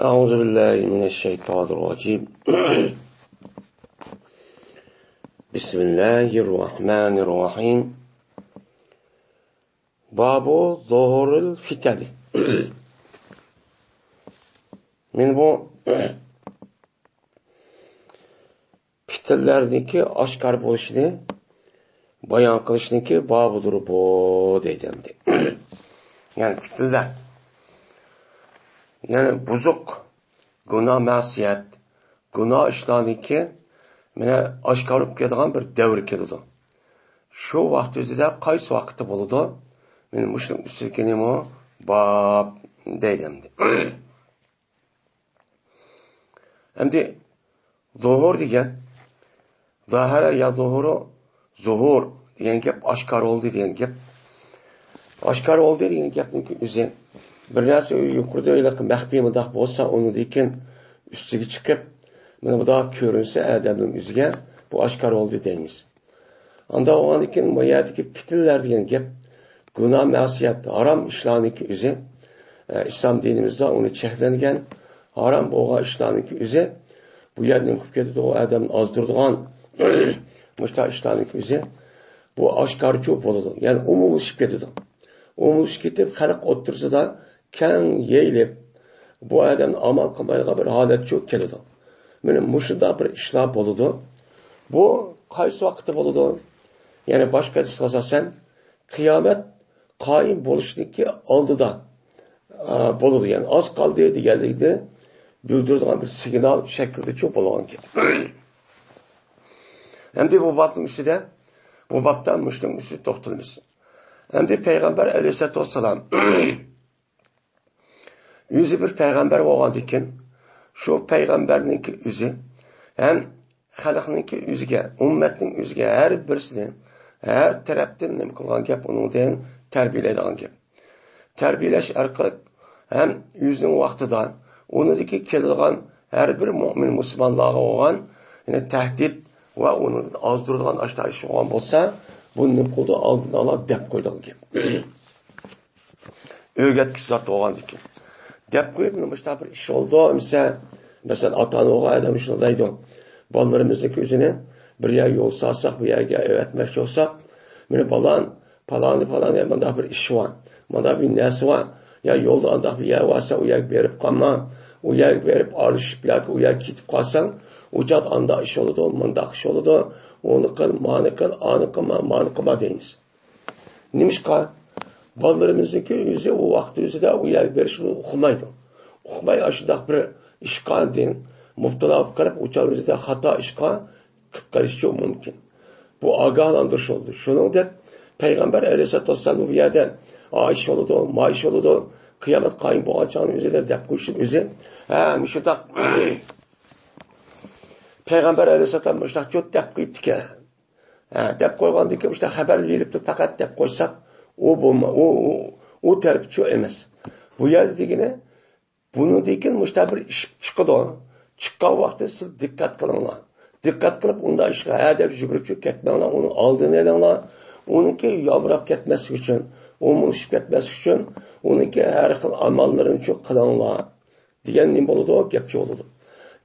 أعوذ بالله من الشيطان الرجيم. بسم الله الرحمن الرحيم. باب ظهور الفتن. من bu fitnelerdeki aşkar bo'lishini bayon qilishniki bobudir bu deydi. Yani fitneler. Yani buzuq, günah, ma'siyat, günah ishlarniki mana oshkor bo'lib ketadigan bir davr keladi. Shu vaqt o'zida qaysi vaqtda bo'ladi? Meni mushlim ustidagi nima bob deydi. Endi zuhur degan, zahara ya zuhuru, zuhur degan gap oshkor bo'ldi degan gap. Oshkor bo'ldi degan gapning o'zi bir narsa yuqorida maxfiy mudaq bo'lsa, uni lekin ustiga chiqib, mana bunday ko'rinsa odamning o'ziga bu oshkor bo'ldi deymiz. Unda o'g'anlikin mayatiki fitnlar degan gap, gunoh, ma'siyat, harom ishlarniki o'zi islom dinimizda uni cheklangan harom bo'lgan ishlarniki o'zi bu yerning qilib ketadi, u odamni ozdiradigan mushta ishlarniki o'zi bu oshkorchi bo'ladi. Ya'ni umumlashib ketadi. Umumlashib ketib xalq o'tirsida kang yeyilib bu odamni amal qilmaydigan bir holat cho'k keladi. Mana mushunda bir ishlar bo'ladi. Bu qaysi vaqtda bo'ladi? Ya'ni boshqa asosan qiyomat qoyim bo'lishniki oldida bo'ladi. Ya'ni oz qoldi deganlikni bildiradigan bir signal shaklida cho'p bo'lgan ekan. Endi bu vaqtning ichida bu vaqtdan mushtum ustida to'xtalamiz. Endi payg'ambar alayhisolatu vassalam yüzü bir peygamber olgan ekan, şu peygamberninki yüzü hem xalqninki yüzüge, ümmetning yüzüge her birisini her tarafdan nim qilgan gap uningdan tarbiyaladigan gap. Tarbiyalash orqali hem yüzning vaqtida unidagi keladigan her bir mu'min musulmonlarga bo'lgan yine tahdid va uni ozdiradigan ashtash bo'lgan bo'lsa, buni nim qildi oldin ola deb qo'ydigan gap. O'rgatkish zot bo'lgan ekan. Dep koyup numushta bir iş oldu. Mesela atan oğlu adam şunu deydi. Ballarımızdaki üzerine bir yer yol salsak, bir yerge öğretmek olsak, benim falan bana bir iş var. Bana bir nesi var. Ya yolda anda bir yer varsa o yer verip kalma. O yer verip arışıp o yer gidip kalsan, ucat anda iş oldu, manda iş oldu. Onu kıl, manı kıl, manı kılma deyiniz. Neymiş ka? Ballarımızdaki yüzü o vakti yüzü de o yer verişini okumaydı. Okumay aşıdak bir işkan din, muftala alıp karıp uçar yüzü de hata işkan karışıyor mümkün. Bu agahlandırış oldu. Şunun da Peygamber Aleyhisselatü Vesselam bir yerden iş oldu, iş oldu, kıyamet kayın boğan çağın yüzü de dep kuşun yüzü. Müşüdak Peygamber Aleyhisselatü Vesselam çok dep kıyıptı ki. Dep koygandı ki haber verip de fakat dep koysak o bulma, o terpçi emas. Bu yerdegine bunu dekin müştabir iş çıkıdı. Çıkkan vakti siz dikkat kılınlar. Dikkat kılıp onda işe hedef yugurip ketmeyinler, onu aldığını edenler, onunki yavrap ketmesi için, umuluşup ketmesi için, onunki her xil amallarını çok kılınlar. Diyen ne boludu? Gepçi oldu.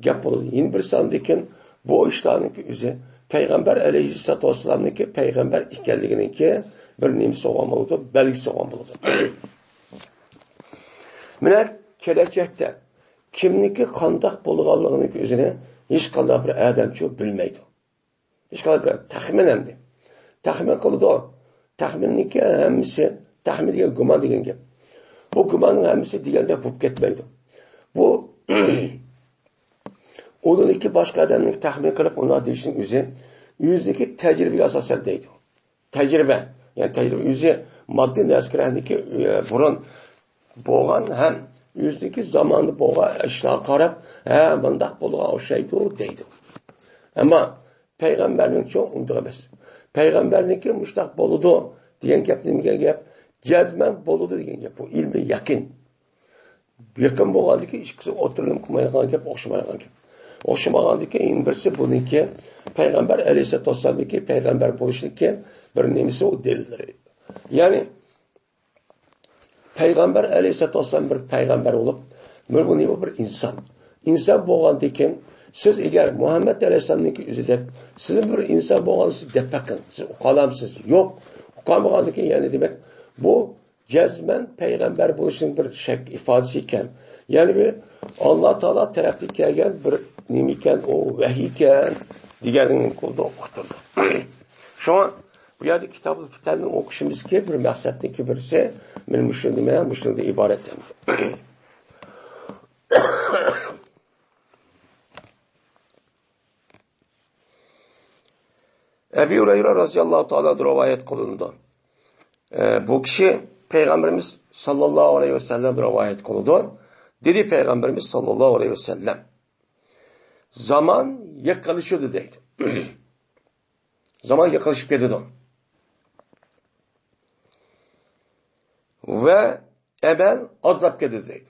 Gep boludu. Yine bir san dekin bu işlerindeki üzeri Peygamber Aleyhisselatü Vesselam'daki Peygamber ikenliğindeki bir nemisi olan buludu, belgisi olan buludu. Mine gelecekte kimniki kandak bulganlığının üzerine hiç kadar bir adamçı bilmeydi. Hiç kadar bir tahmin emdi. Tahmin kıldı o. Tahminniki hemisi, tahmin diye güman diyen gibi. Bu gümanın hemisi diyende bup ketmeydi. Bu onun iki başka adamın tahmin kılıp ona değişin üzerine yüzdeki tecrübe asasen deydi. Tecrübe. Yani tecrübe yüzü maddi neskerendeki burun boğan hem yüzdeki zamanı boğa işler karab bandak boğa o şeydi o deydi. Ama peygamberin çok umduğumuz. Peygamberin ki müştak boludu diyen gap cezmen boludu diyen gap. Bu ilmi yakın. Yakın boğandı ki işkisi oturulum kılmayan gap okşamayan gap. Okşamayan ki en birisi bununki Peygamber Aleyhisselatü Vesselam'daki peygamber buluştaki bir nemisi o delilleri. Yani Peygamber Aleyhisselatü Vesselam bir peygamber olup Bu ne bir insan. İnsan boğandıkken siz eğer Muhammed Aleyhisselam'ınki üzerinde sizin bir insan boğanızı de bakın. Siz ukalamsız. Yok. Ukalmagandıkken yani demek bu cezmen peygamber buluşunun bir ifadesi iken yani bir Allah Teala tarafı gelgen bir nimiken o vehiyken diğerinin kulda okuturdu. Şu an bu yerde kitabı fitalini okuşumuz ki bir maksatındaki birisi benim müşrinde ibaret demiş. Ebu Hureyre radıyallahu ta'ala rivayet kılındı. Bu kişi Peygamberimiz sallallahu aleyhi ve sellem rivayet kılındı. Dedi Peygamberimiz sallallahu aleyhi ve sellem. Zaman yaklaşıyordu deydi. Zaman yaklaşıp geldi. Ve emel azap geldi deydi.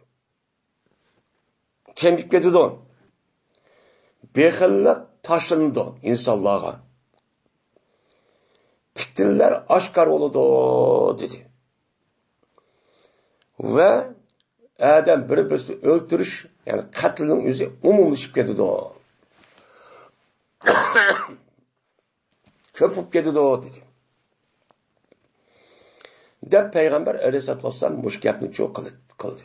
Kemik geldi. Behillik taşlandı insanlığa. Fitneler aşkar oldu dedi. Ve Adem birbirisi öldürüş yani katlının yüzü umumlaşıp geldi. Köpüp geldi dedi. De Peygamber Aleyhisselatü Vesselam müşkiyatını çok kıldı.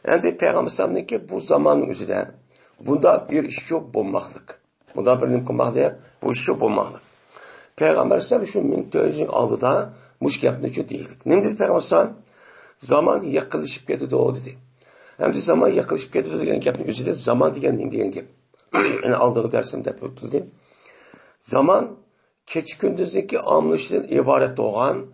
Yani Peygamber Aleyhisselatü ki bu zamanın yüzünden bunda bir iş çok bulmaklık. Bunda bir ilim kılmaklık, bu iş çok bulmaklık. Peygamber Aleyhisselam şu münktörücün aldıda müşkiyatını çok değildik. Ne dedi Peygamber Aleyhisselam? Zaman yaklaşıp geldi dedi. Hem de zaman yaklaşıp geldi diyen yapın yüzünden zaman diyen gep. Yani aldığı dersimde öpüldü. Zaman keçi gündüzdeki anlayışından ibaret olan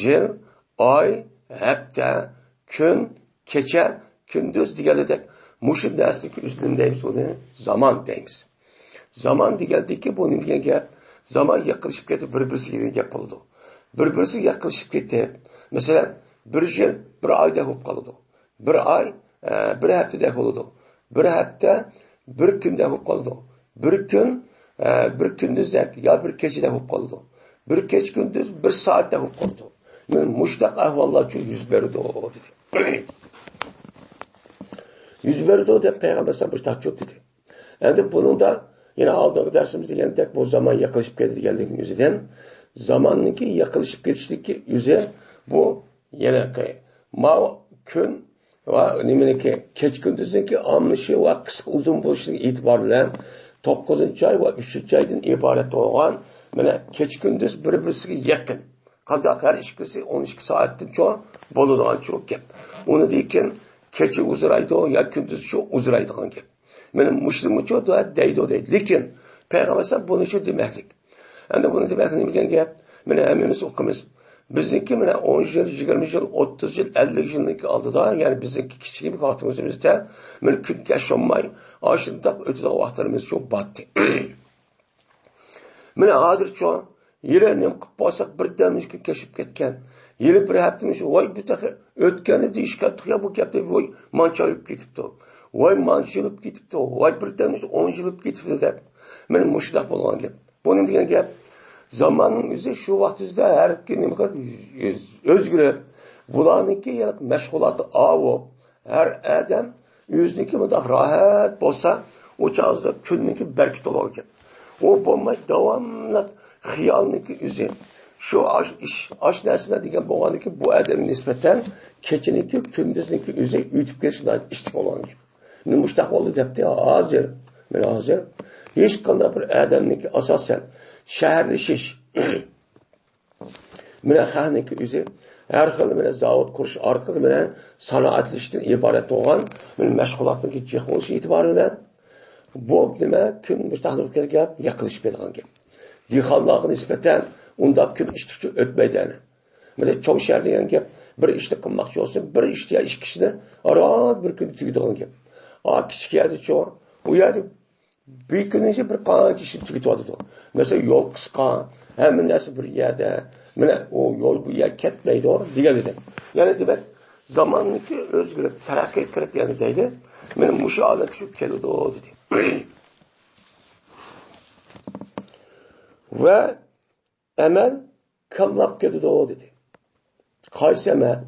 yıl, ay, hafta, gün, keçe, gündüz diyelim muşun dersindeki üstündeyimiz onu zaman deyimiz. Zaman diyelim bunun diyen zaman yaklaşıp gitti birbirisi yapıldı. Birbirisi yaklaşıp gitti. Mesela bir yıl bir ayda hop kaldı. Bir ay bir haftada kaldı. Bir hafta bir günde hop kaldı. Bir gün bir gündüzde ya bir gecede hop kaldı. Bir geç gündüz bir saatte hop kaldı. Yani muştak ahvallar çok yüz verdi o dedi. Yüz verdi o da Peygamber Sallallahu çok dedi. Yani bunun da yine aldığı dersimizde yani tek bu zaman yaklaşıp geldiği yüzünden zamanınki yaklaşıp geçtiği yüze bu yine gün ve nimeneki keç gündüzdeki anlışı ve kısa uzun buluşun itibariyle 9. ay ve 3. aydan ibaret olan keç gündüz birbirine yakın. Kadar her işkisi 12 saatten çok boludan çok gep. Onu deyken keçi uzuraydı o ya gündüz çok uzuraydı olan gep. Benim Müslüman çok da deydi o deydi. Lakin Peygamber bunu şu demeklik. Yani bunu demeklik ne gep? Hemimiz okumuz. Bizimki 10 yıl, 20 yıl, 30 yıl, 50 yıllık aldılar. Yani bizimki küçük bir vaktimizde gün yaşanmayı aşırıda ötede vaktlerimiz çok battı. Hazır çoğu yine ne kıpırsak birden ki keşif ketken. Yine bir haftamış vay bir takı ötkeni değişken ya bu kapta vay mançayıp gitipti. Vay mançayıp gitipti. Vay birden 10 yılıp gitipti de. Benim müşdak olan gibi. Bunun diyen gibi zamanın yüzü şu vaktimizde her gün özgür bulanınki ya meşgulatı avı her adam yüzniki mi da rahat bolsa o çağızda külünki berkit olacak. O bomba devamlı hıyalınki yüzü şu aş dersine diyen boğanınki bu adamın nispeten keçininki kündüzünki yüzü ütüp geçinden istik olan gibi. Müştak oldu depti hazır. Hazır. Hiç kadar bir adamınki asasen şehirleşiş. Haneki yüzü her xil zavod qurish orqali sanoatlaşdan iborat bo'lgan mashg'ulotni jiholish e'tiboridan bu nima kun mustaqillikka gap yaqinlashib ketgan gap. Dehqonlarga nisbatan unda kun ishchi o'tmaydi. Mana cho'ng shahar degan gap bir ishni qilmoqchi bo'lsa bir ishni ya ikki kishini arot bir kun tugadigan gap. Kichik yerda cho'ng u yerda bir kungacha bir qancha ish tugatadi. Mesela yo'l qisqa, hamma narsa bir yerda. Mana o yo'l bu yer ketmaydi degan edi. Yani demek zamanınki özgürlük terakki qilib yani deydi. Mening mushu holat shu keldi dedi. Ve emel kamlab keldi dedi. Qaysi emel?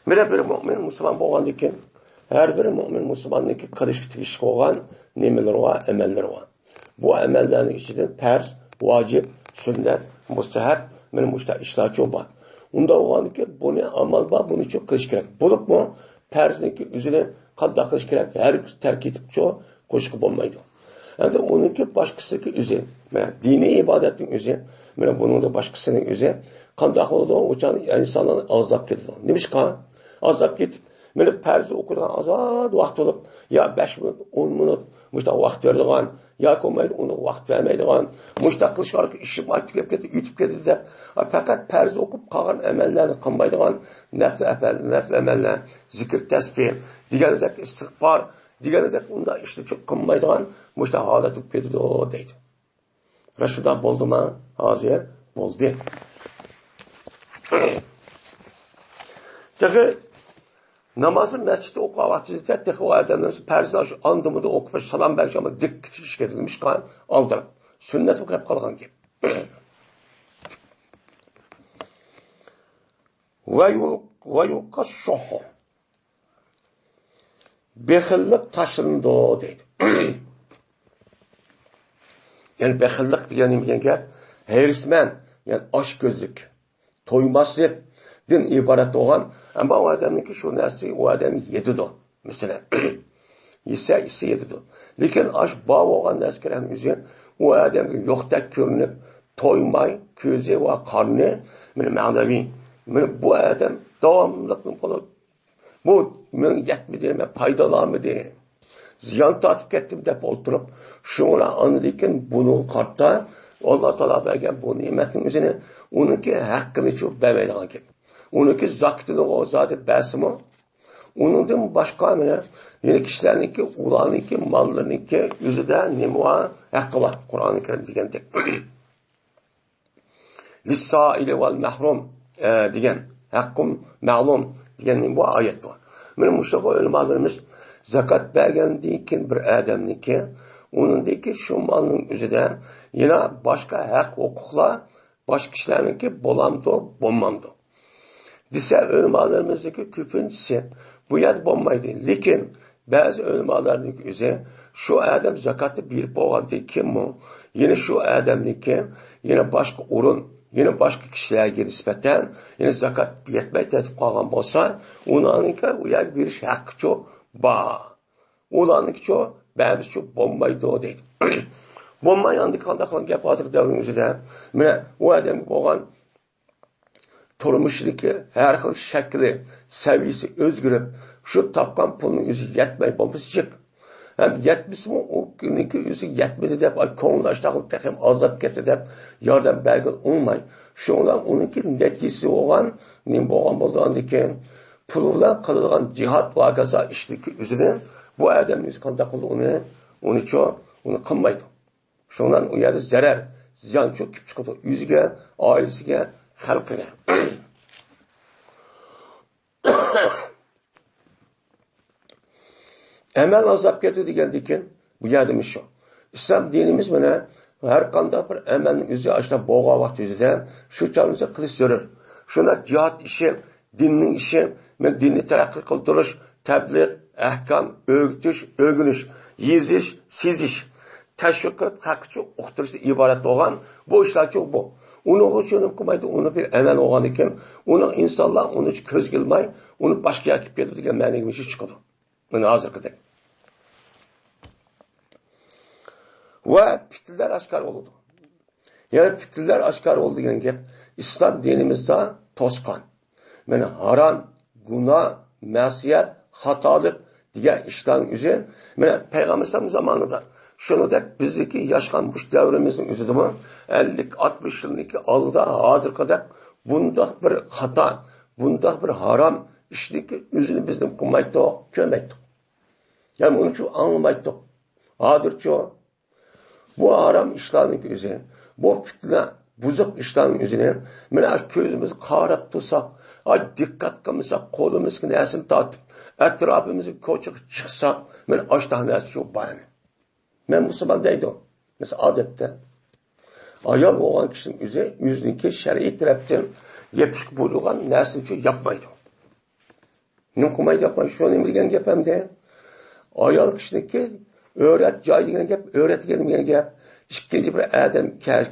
Mene bir mümin Müslüman bo'lgandan keyin har bir mümin Müslümanniki qilishga tegishli bo'lgan nimalar va amallar var. Bu amallarning ichida farz, vojib, sunnat, mustahab, mana mushta ishlarchi bor. Unda bo'lganki buni amal bor, buni çok qilish kerak. Bo'libmi farzniki o'zini qanday qilish kerak? Har tarkibcho qo'shib bo'lmaydi. Endi uniki boshqasiga o'zi, mana diniy ibodatning o'zi, mana buning da boshqasining o'zi qanday qiladi? O'chan insonlarni azab ketadi. Nimishqa? Azab ketib, mana farz o'qigan azod vaqt olib, ya 5 minut, 10 minut mushta vaqt beradigan, ya ko'maydi, uni vaqt bermaydigan, mushta qilishga ishib ketib, yutib ketadi deb, faqat farz o'qib qolgan amallarni qilmaydigan, nafs amallar, zikr, tasbih, deganidek istig'for, deganidek unda ishni çok qilmaydigan mushta holat bo'lib ketadi deydi. Rashida bo'ldimi? Hozir bo'ldi. Çünkü namazın mescidde okuğa vaktinde tek o adamın perzinaş andımıda okup salam bereceğim dik iş edilmiş kan aldırıp sünnet okup kalkan gibi. Ve yulka şohu bekillik taşındı deydi. Yani bekillik diyen gap herismen yani aç gözlük, toymaslık din ibaret olan ama o adamınki şu nesli o adam yedido. Mesela ise yedido. Lakin aş bağ olan neskerin yüzü o adam yokta görünüp toymay, közü ve karnı manevi. Bu adam devamlılıkla falan bu yetmedi mi, faydalanmadı. Ziyan tatip ettim de oturup şuna anladıkken bunu kartta Allah Teala vergen bu nimetin üzerine onunki hakkını çok vermeyden gibi. Onunki zakatını o zaten besimi. Onundan başka yine kişilerinki, ulanınki, mallarınki yüzüde nimua hakkı var. Kur'an-ı Kerim diyen tek. Lissâili vel mahrum diyen hakkım ma'lum diyen bu ayet var. Benim Mustafa ölümalarımız zakat vergendiğikin bir adamniki onundaki şu malının yüzüde yine başka hak hukukla başka kişilerinki bolamdı, bommamdı. Dise ölümalarımızdaki küpüncesi bu yer bombaydı. Lakin bazı ölümalarının yüzü şu adam zakatı bir boğandı kim mi? Yine şu adamniki yine başka urun, yine başka kişilerge nispeten yine zakat yetmey tertip kalgan olsa onlarınki o yer bir şey hakkı çok bağ. Onlarınki çok bazı çok bombaydı o değil. Bomba yandı kandakan gap hazır devrimizde. Mine o adam boğan turmuşdaki her xil şekli, seviyesi özgürüp şu tapkan pulun yüzü yetmey bombası çık. Hem yetmesi mi o gününki yüzü yetmedi deyip konulaştağın tekim azap getir deyip yardım belge olmay. Şundan onunki neticesi olan nim boğan bulduğundan ki pulundan kılılgan cihat vagaza işliki üzerine bu adamımız kanda kıldı onu kılmaydı. Şundan o yerde zarar, ziyan çok küp çıkıdı. Yüzüge, ailesine, halkına. Emel azap getirdi digendikken bu yerdimiz şu. İslam dinimiz bana her kanda bir emelin yüzü açta boğa vakti yüzüden şu çağımıza kılıç görür. Şuna cihat işi, dinin işi, dini terakki kıldırış, tebliğ, ahkam, öğütüş, övgünüş, yiziş, siziş, teşvik edip hakkıcı uqtırışı ibaret olan bu işler çok bu. Onu için kılmaydı, onu bir emel olan iken, onu insanlar onu hiç köz gelmey, onu başka yakıp gelir diye mani gibi şey çıkıyordu. Bunu hazır kıdık. Ve fitiller aşkar oldu. Yani fitiller aşkar oldu yani gep, İslam dinimizde toskan. Yani haram, günah, masiyet, hatalık diye işlerin üzerine, yani Peygamber zamanında şunu da bizdeki yaşanmış devrimizin üzerinde mi 50-60 yılındaki alda hazır kadar bunda bir hata, bunda bir haram işliki üzerine bizden kılmaydı, kömeydi. Yani onun için anlamaydı. Hazırca bu haram işlerin üzerine, bu fitne, buzuk işlerin üzerine, yani gözümüz karap tutsak, dikkat kılmışsak, kolumuz nesini tatıp, etrafımızı koçuk çıksak, yani açtağın nesi çok bayani. Ben Müslüman değildim. Mesela adette ayol olan kişinin yüzündeki şer'i taraftan yapışık bulunan nesini çok yapmaydı. Nim qilmay gapman, shuni bilgan gapamda. Ayol kishiniki o'rat joy degan gap, o'ratigan degan gap. Ikkinchi bir odam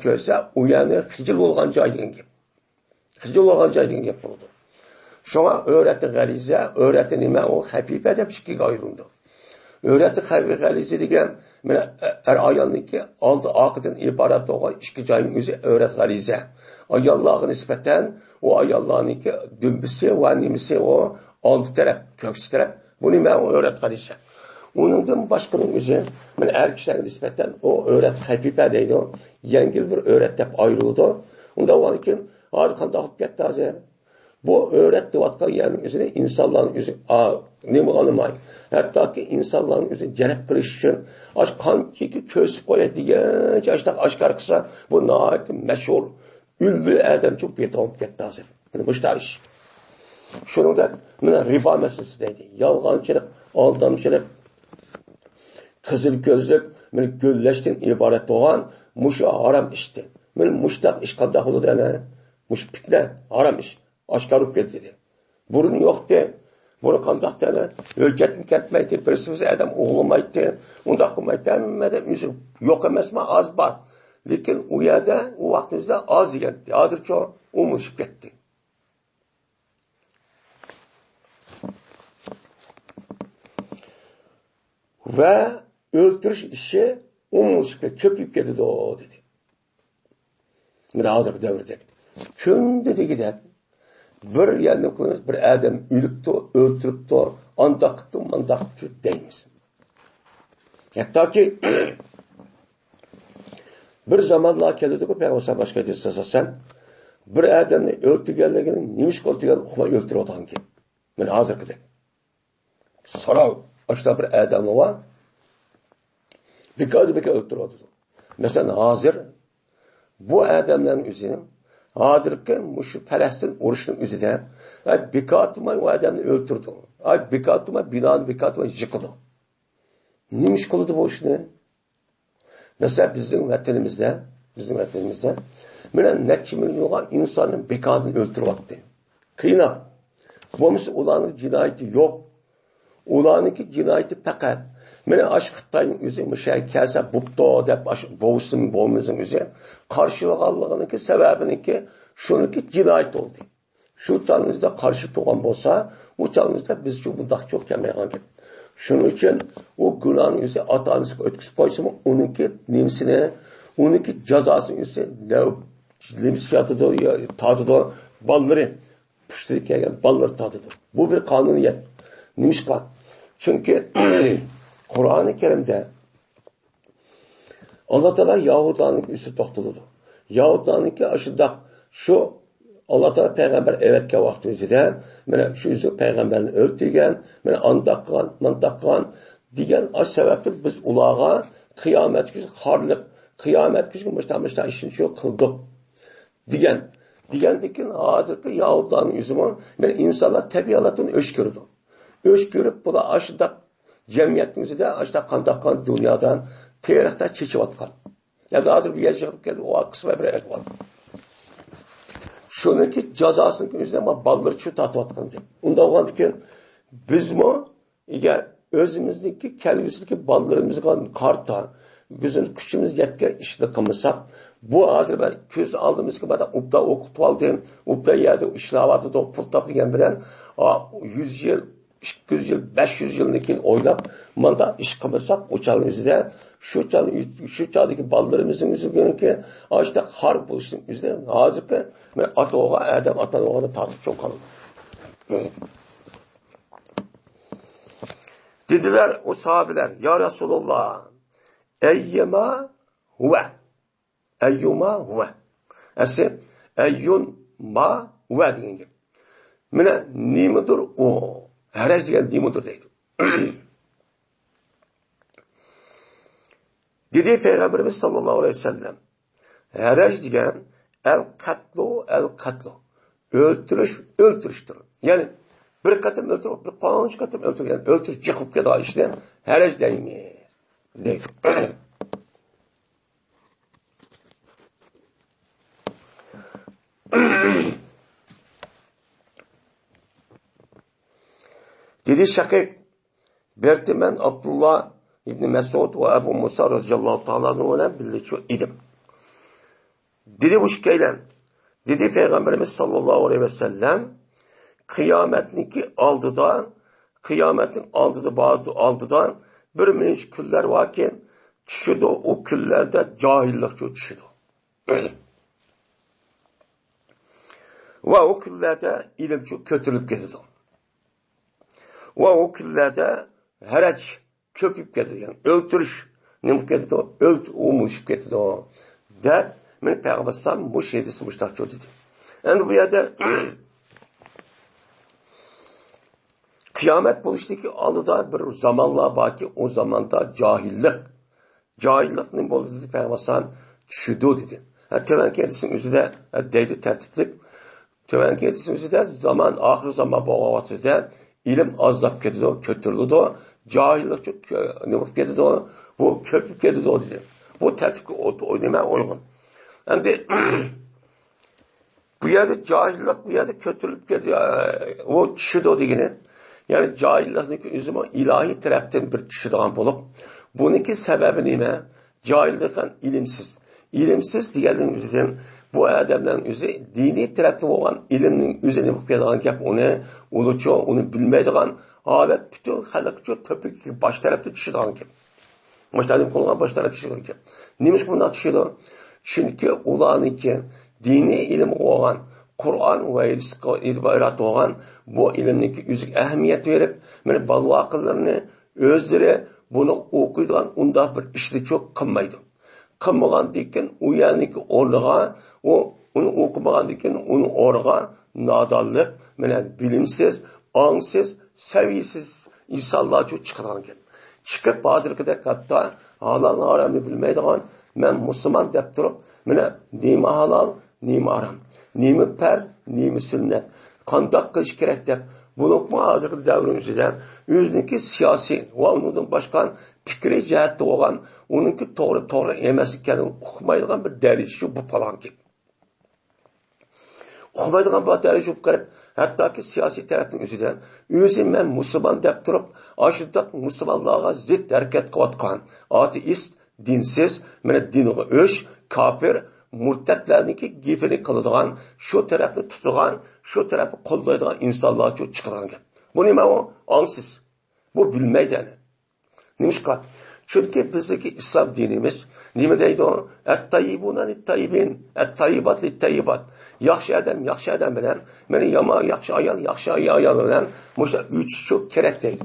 ko'rsa, u yana xijil bo'lgan joy degan gap. Xijil bo'lgan joy degan gap bo'ldi. Shunga o'rati g'ariza, o'rati nima, u haqiqa deb ikkiga ayrildi. O'rati g'ariza degan mana ayolniki oldi oqidan iborat bo'lgan ikki joyning o'zi o'rat g'ariza. Ayollarga nisbatan u ayollarniki dumbisi va nimasi o oldi taraf, ko'ksi taraf. Bu nima u o'rat g'ariza. Uningdan boshqaning o'zi mana erkaklarga nisbatan o o'rat haqiqa deydi. Yengil bir o'rat deb ayrildi. Unda o'lkin hozir qanday olib ketdi hozir? Bu öğret deyotgan yerning o'zini insonlarning o'zi nima olmay. Hattoki insonlarning o'zi jalb qilish uchun qanchaki ko'sib qo'yadigan joyda oshkor qilsa, bu nihoyat mashhur ulli odam çok beton ketdi hozir. Mana bu ish. Shuningdek, mana ribo masalasi deydi. Yolg'onchilik, aldamchilik, qizil ko'zlik, mana go'llashdan iborat bo'lgan mushu harom ishdi. Mana mushtaq ish qanday bo'ladi ana? Mush fitna, harom ish. Aşkar olup geldi. Burun yoktu. Bunu kandaktana ölçetmi ketmeydi. Bir sürü adam oğlamaydı. Onda kılmaydı. Emmeden üzüm. Yok emesme az var. Lakin o yerde o vaktimizde az yendi. Adır çoğu umuşup gitti. Ve öldürüş işi umuşup gitti. Çöpüp gitti o dedi. Bir hazır devirde. Kim dedi gider. Bir yerine koymuş, bir adam ölüptü, öldürüptü, andakıptı, mandakıptı deymiz. Hatta ki bir zamanlar keldi ki Peygamber başka edilse sen bir adamı öldürgenliğini nimiş koltuğunu okuma öldürü otan ki. Ben hazır kıdık. Sonra aşağıda bir adamı var. Bir kadın öldürü otan. Mesela hazır bu adamların üzerine Hadırken şu Palestin oruçunun üzerine bikatıma o adamı öldürdü. Bikatıma binanın bikatıma yıkıldı. Neymiş kılıdı bu iş ne? Mesela bizim vatanimizde neçe milyon insanın bikatını öldürüyordu. Kıyına. Bu mesela olanın cinayeti yok. Olanınki cinayeti fakat Mene aşk Xitayning o'zi mushay kelsa bupto deb bo'vsin bo'lmasin o'zi qarshilik olganligi sababiniki shuniki jinoyat bo'ldi. Shu tanimizda qarshi turgan bo'lsa, u tanimizda biz shu bundoq cho'q kelmaygan gap. Shuning uchun u gunohni o'zi ota-onasiga o'tkazib qo'ysimi, uniki nimsini, uniki jazosini o'zi limsiyatida tatidi balları pushtiga kelgan ballar tatidi. Bu bir qonuniyat. Nimishqa? Chunki Kur'an-ı Kerim'de Allah Teala Yahudanın üstü toxtuludu. Yahudanın ki aşıda şu Allah Teala peygamber evetke vakti üzere şu yüzü peygamberini öldürgen, andakkan, mandakkan diyen aş sebeptir biz ulağa kıyamet gücü harlık, kıyamet gücü müştah işini çok kıldık. Diyen dikin hazır ki Yahudanın yüzümü insanlar tabiatını öşkürdü. Öşkürüp bu da aşıda cemiyetimizde işte kandakan dünyadan tarihte çekip atkan. Yani hazır bir yaşadık geldi o kısmı bir et var. Şununki cezasının yüzüne ama balları şu tatlı atkan diye. Ondan olan ki biz mi eğer özümüzdeki kelbisindeki ballarımızdan karta gözün küçüğümüz yetken işle kımırsak bu hazır ben köz aldığımız gibi ben upda okutup aldım. Upda yerde işlavatı da pul tapıyan bilen 100 yıl 200 yıl, 500 yılındaki oylap, manda iş kılırsak o çağın üzerinde, şu çağdaki ballarımızın üzerinde ki, işte harp olsun üzerinde, hazır ki, ata oğa, adam atan oğanı tartıp çok kalın. Dediler o sahabeler, ya Resulullah, eyyema huve, Esi, eyyuma huve diyen gibi. Mine, nimedir o? Herez diyen nimedir deydi. Dedi Peygamberimiz sallallahu aleyhi ve sellem, herez diyen el katlu. Öldürüştür. Yani bir katım öldürüp, bir panç katım öldürüp, yani öldürüp çıkıp kadar işte herez deymi. Deydi. Dedi Şakik, berti men Abdullah İbn Mesud ve Ebu Musa radıyallahu ta'ala anhu'la birlikte idim. Dedi bu şekilde, dedi Peygamberimiz sallallahu aleyhi ve sellem, kıyametniki kıyametin aldıdan bir minç küller varken düşüdü, o küllerde cahillik düşüdü. Öyle. Ve o küllerde ilim çok kötülük gidiyor. Ve o küllerde haraç köpüp gidiyor. Yani öldürüş ne gidiyor? Umuş gidiyor. De, ben Peygamber'den bu şeyde sımıştak çok dedi. Yani bu yerde kıyamet buluştaki alıda bir zamanla baki o zamanda cahillik ne boldu dedi Peygamber'den düşüdü dedi. Töven kendisinin üzerinde deydi tertiplik. Töven kendisinin üzerinde zaman, ahir zaman boğavatı ilim azlap gidiyor, kötülüdü. Cahillik çok ne gidiyor, bu köpüp gidiyor dedi. Bu tertip oynamaya uygun. Hem de bu yerde cahillik, bu yerde kötülük gidiyor. O düşüdü degeni. Yani cahillik'in üzümü ilahi taraftan bir düşüdüğün bulup, bununki sebebi ne? Cahillik'in ilimsiz. İlimsiz diğerinin üzerinde bu adamların üzerinde dini taraftan olan ilimnin üzerine bakıyordığun gap onu uluçu, onu bilmeydiğin halet bütün halakçı topik baş tarafta düşüdüğün gap. Başlarım konulan baş tarafta düşüdüğün gap. Neymiş bundan düşüdüğün? Çünkü ulanıki dini ilim olan Kur'an ve ibaret olan bu ilimdeki üzük ehemmiyet verip, yani bazı akıllarını özleri bunu okuyduğun onda bir işli çok kılmaydı. Kılmagan diken o yani ki orga, onu okumagan diken onu orga nadallık, yani bilimsiz, ansız, seviyesiz insanlar çok çıkaran gibi. Çıkıp bazıları hatta halal haramı bilmeydiğin ben Müslüman deyip durup, yani nime halal, nime haram. Nimi per, nimi sünnet. Kandak kılış gerek deyip, bunu hazırlık devrimizden, yüzündeki siyasi ve onun başkan fikri cihette olan, onunki doğru emesi kendini okumaydıgan bir derece bu falan gibi. Okumaydıgan bir derece bu garip, hatta ki siyasi tarafın yüzünden, yüzüm ben Müslüman deyip durup, aşırıdak Müslümanlığa zıt hareket kıvatkan, ateist, dinsiz, dini öş, kafir, murtatlarniki gifini kılıdığan, şu tarafı tutuğan, şu tarafı kollaydıgan insanlar çok çıkıran gel. Bu neyme o? Ansız. Bu bilmeyden. Neymiş ki? Çünkü bizdeki İslam dinimiz, neyme deydi o? Et-tayyibuna lit-tayyibin, et-tayyibat lit-tayyibat. Yaxşı adam bilen, beni yama, yaxşı ayal bilen, muşta üç çok kerek değil.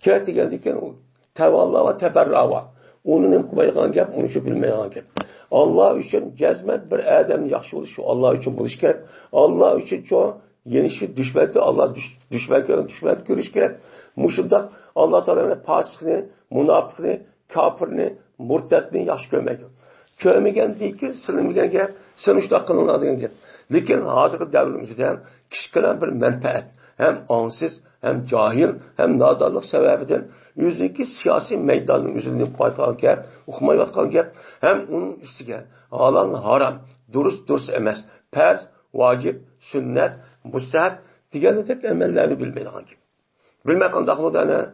Kerek degendiyken o tevalla ve teberrava. Onun emkumayıgan gap, onu şu bilmeyen gap. Allah için cezmet bir adam yaxşı oluş, Allah için buluş gerek. Allah için çok yenişi düşmekte, Allah düşmek görüş gerek. Muşunda Allah Teala'nın pasıkını, münafıkını, kafirini, murtetini yaxşı görmektir. Körmegen değil ki, sınırmegen gap, sonuçta kılınadığın gap. Lakin hazırki devrimizden kişiler bir menfaat, hem ansız, hem cahil, hem nadallık sebebinden yüzdeki siyasi meydanın üzerinde paytalan gap, okumayatkan gap, hem onun üstüge halal haram, dürüst emas, farz, vacip, sünnet, mustahab diğer tek emellerini bilmeydiğin gibi. Bilmek andaqlıda ne?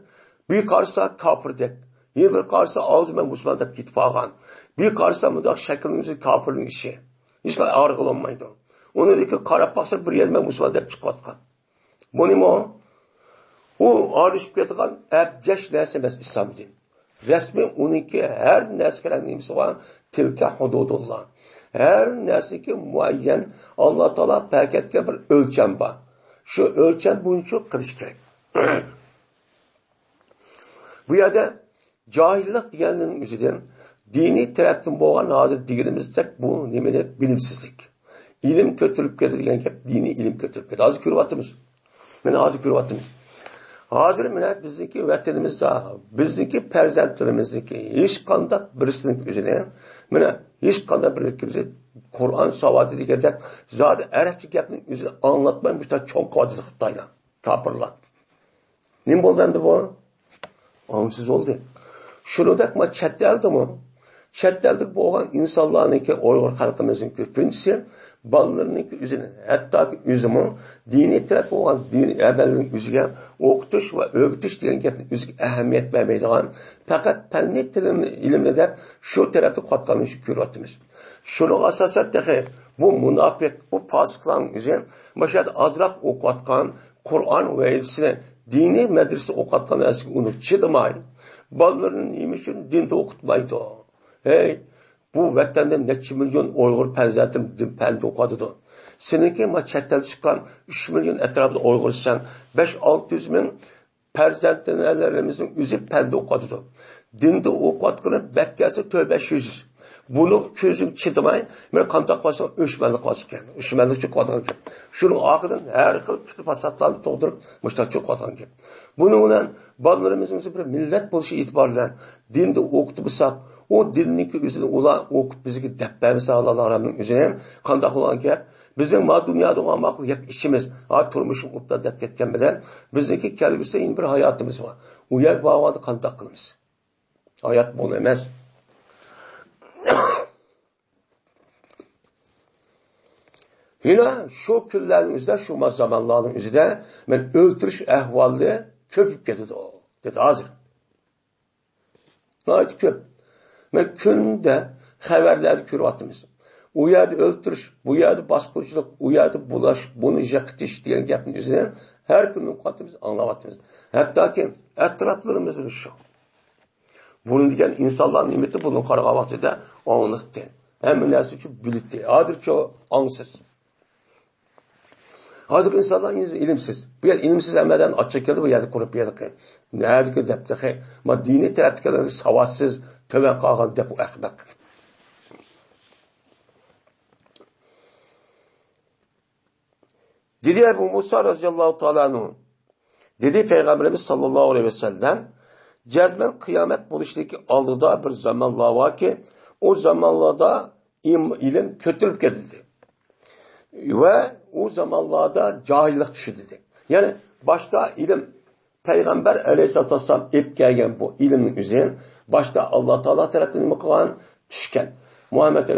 Bir karşısa kafir dek, yine bir karşısa ağzı ben Müslüman dep gitip algan. Bir karşısa mıdak şekilimizi kafirliğin işi. Hiç kadar ağır kılınmaydı. Onu dedi ki kara pasır bir yerime Müslüman dep çıkvatkan. Bu ne mi o? O arışıp yatırgan ebceş nerse emas İslam din. Resmi onunki her nersekelen neyse var tilke hududullah. Her nerseki muayyen Allah Teala paketke bir ölçem var. Şu ölçem bunu çok kılış gerek. Bu yerde cahillik diyenlerin üzerinden dini taraftan boğan hazır diğerimizde bu nimeler bilimsizlik. İlim kötülükleri diyen hep dini ilim kötülükleri. Hazır kürvatımız. Hazır kürvatımız. Hazır bizdeki vatanimizde, bizdeki perzentlerimizdeki hiç kandak birisinin üzerine, hiç kandak birisinin Kur'an savadı diyecek, zaten Arapça yapının üzerine anlatmayın bir tane çok kavadızı Xitayla, kapırla. Ne oldu bu? Ansız oldu. Şunu da çette aldı mı? chet ellik bo'lgan insonlarniki Uyg'ur xalqimizning ko'pinchisi bolalarniki o'zini, hattoki o'zimi diniy taraf bo'lgan din amalning o'ziga o'qitish va o'rgatish degan gapni o'ziga ahamiyat bermaydigan, faqat fanni ilmni deb shu tarafda qotganini ko'ryapmiz. Shuning asosida bu munofiq, bu fosiqlarning o'zi mana ozroq o'qiyotgan Qur'on va hadisni diniy madrasa o'qiyotgan narsaga uni chidamay, bolalarni nima uchun dinda o'qitmaydi? Hey, bu vatanda necha million Uyg'ur farzandim dinda o'qiydi. Seniki ma chetdan chiqqan 3 million atrofida Uyg'ursan, 5-600 ming farzandlarimizning o'zi fanda o'qiydi. Dinda o'qiyotgani bakkasi 400. Bunu ko'zing chidamay, men qanday qilsam o'shmanlik qolgan. O'shmanlik chiqadigan gap. Shuning oqidan har xil fikr fasodlarni to'g'dirib, mushtat chiqadigan gap. Buni bilan bolalarimizni bir millat bo'lishi e'tiborlan dinda o'qitib bo'lsak, o dilniki o'zini ular o'qib bizga deb bersa Allohning o'zi ham qanday qilgan gap. Bizning ma dunyoda olmoqli gap ishimiz, turmushim o'tda deb ketgan bilan bizniki kelgusida bir hayotimiz bor. U yer borada qanday qilamiz? Hayot bu emas. Yine şu kunlarning o'zida, şu zamonlarning o'zida men o'ltirish ahvoli ko'pib ketdi dedi hozir. Nayt ko'p. Men kunda xabarlar ko'ryapmiz. U yerda o'ltirish, bu yerda bosqinchilik, u yerda bulash, buni yiqitish degan gapni o'zidan har kuni qatimiz anglayapmiz. Hattoki atroflarimizda shu. Buni degan insonlarning nimati buni qaragan vaqtida ongniqdi. Hamma narsa uchun bildi. Hozircha ongsiz. Hozir insanlar ilimsiz. Bu yer ilimsiz emeden açık geldi bu yerde kurup yedik. Nerede ki depte ma dini taraftakiler savadsız töven kalkan dep bu ahmak. Dedi Ebu Musa radıyallahu ta'ala anhu. Dedi Peygamberimiz sallallahu aleyhi ve sellem cezmen kıyamet buluştaki aldıda bir zamanlar var ki o zamanlarda ilim kötülük edildi. Ve o zamanlarda cahillik düşürdü. Yani başta ilim Peygamber aleyhissalatü vesselam ip gelgen bu ilimin üzerine başta Allah Teala tarafından kılan düşken Muhammed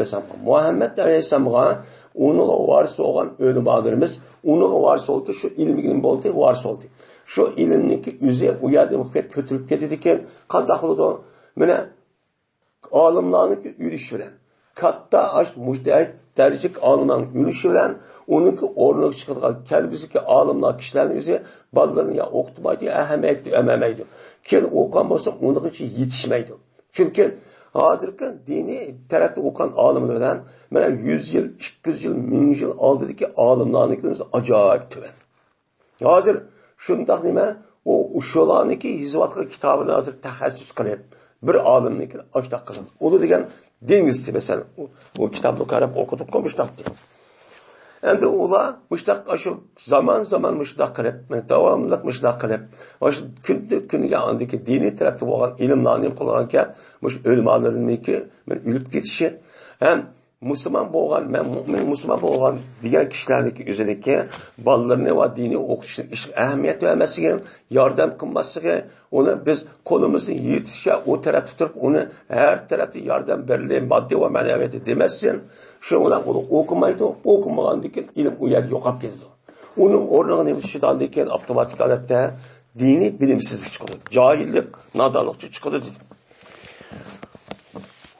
aleyhisselam'a onun varisi olan ölümalarımız onun varisi oldu şu ilim oldu varisi oldu. Şu ilimdeki üzerine uyardı muhabbet kötülük getirdikken kandakladı. Mene alimlerin yürüyüşüyle katta aş müctehid dercik alınan yürüyüşü bilen onunki ornak çıkardığı kelbisiki alimler kişilerin yüzü balalarını ya okutumaydı ya ememeydi. Kel okan olsa onun için yetişmeydi. Çünkü hazırki dini tarafta okan alimlerden bana 100 yıl, 200 yıl, 1000 yıl aldığındaki alimlerin acayip tüven. Hazır şundak nime o uşulaniki hizvatka kitabını hazır tehessüs kılıp bir alimlik açtak kılın. O da degen dengizdi mesela bu kitaplı karab okuduk müştak diye. Endi ola müştak aşı zaman müştak kılıp, devamlılık müştak kılıp, aşı günlük andaki dini tarafta olan ilimlerini kullanırken ölümalarındaki ülüp geçişi hem Müslüman boğan, mümin Müslüman boğan diğer kişilerdeki üzerindeki ballarını ve dini okuşun ehemmiyet vermesi, yardım kılması, onu biz kolumuzu yetişe o taraf tutup onu her tarafta yardım verilen maddi ve maneviyeti demezsin. Şundan onu okumaydı, okumağındaki ilim uyar yok geldi. Onun orada ne şiddetliyken otomatik alette dini bilimsizlik çıkıyor. Cahillik, nadanlık çıkıyor.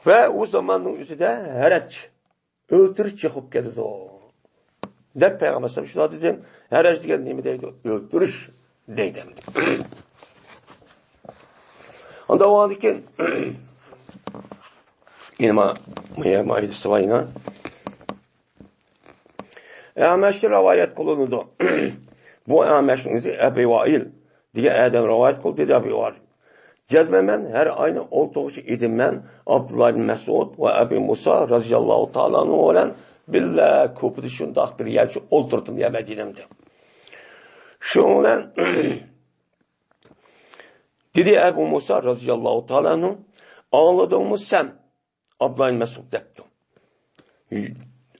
Ve o zamanın üzerinde haraç, öldürüş çıkıp geldi o. Dep Peygamber şuna dedim, haraç diyen neymi deydi? Öldürüş deydim. Onda o andaki yine maidisi var yine. Ameş'te rivayet kılındı. Bu Ameş'in izi Ebu Vail diye Adem rivayet kıldı dedi Ebu Vail. Cezmemen her aynı olduğu idim ben Abdullah bin Mesud ve Ebu Musa radıyallahu ta'ala olan billah kopdu şundak bir yerçi oldurdum ya Medine'mde. Şundan dedi Ebu Musa radıyallahu ta'ala ağladın mı sen Abdullah bin Mesud dedim.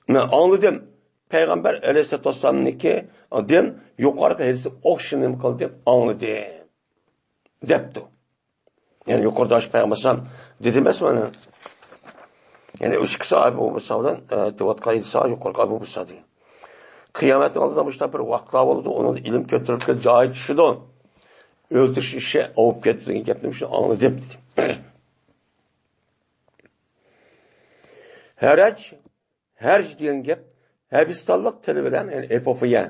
Ben ağladım. Peygamber aleyhisselatü vesselam'nınki adım yukarı hadisi okşanım kıldım anladım. Depti. Yani yukarıda Peygamber sallam dedi mi bana? Yani 3 kişi Abu Musa'dan devatqa 7 saat yuqorqi Abu Musa degan. Qiyomatning oldida mushta bir vaqtlar bo'ladi, uni ilm ko'tarilgan joyi tushidi. O'ltirish ishi olib ketdi degan gapni shu anglab dedim. Haraj degan gap Habistonlik tili bilan, ya'ni epopeya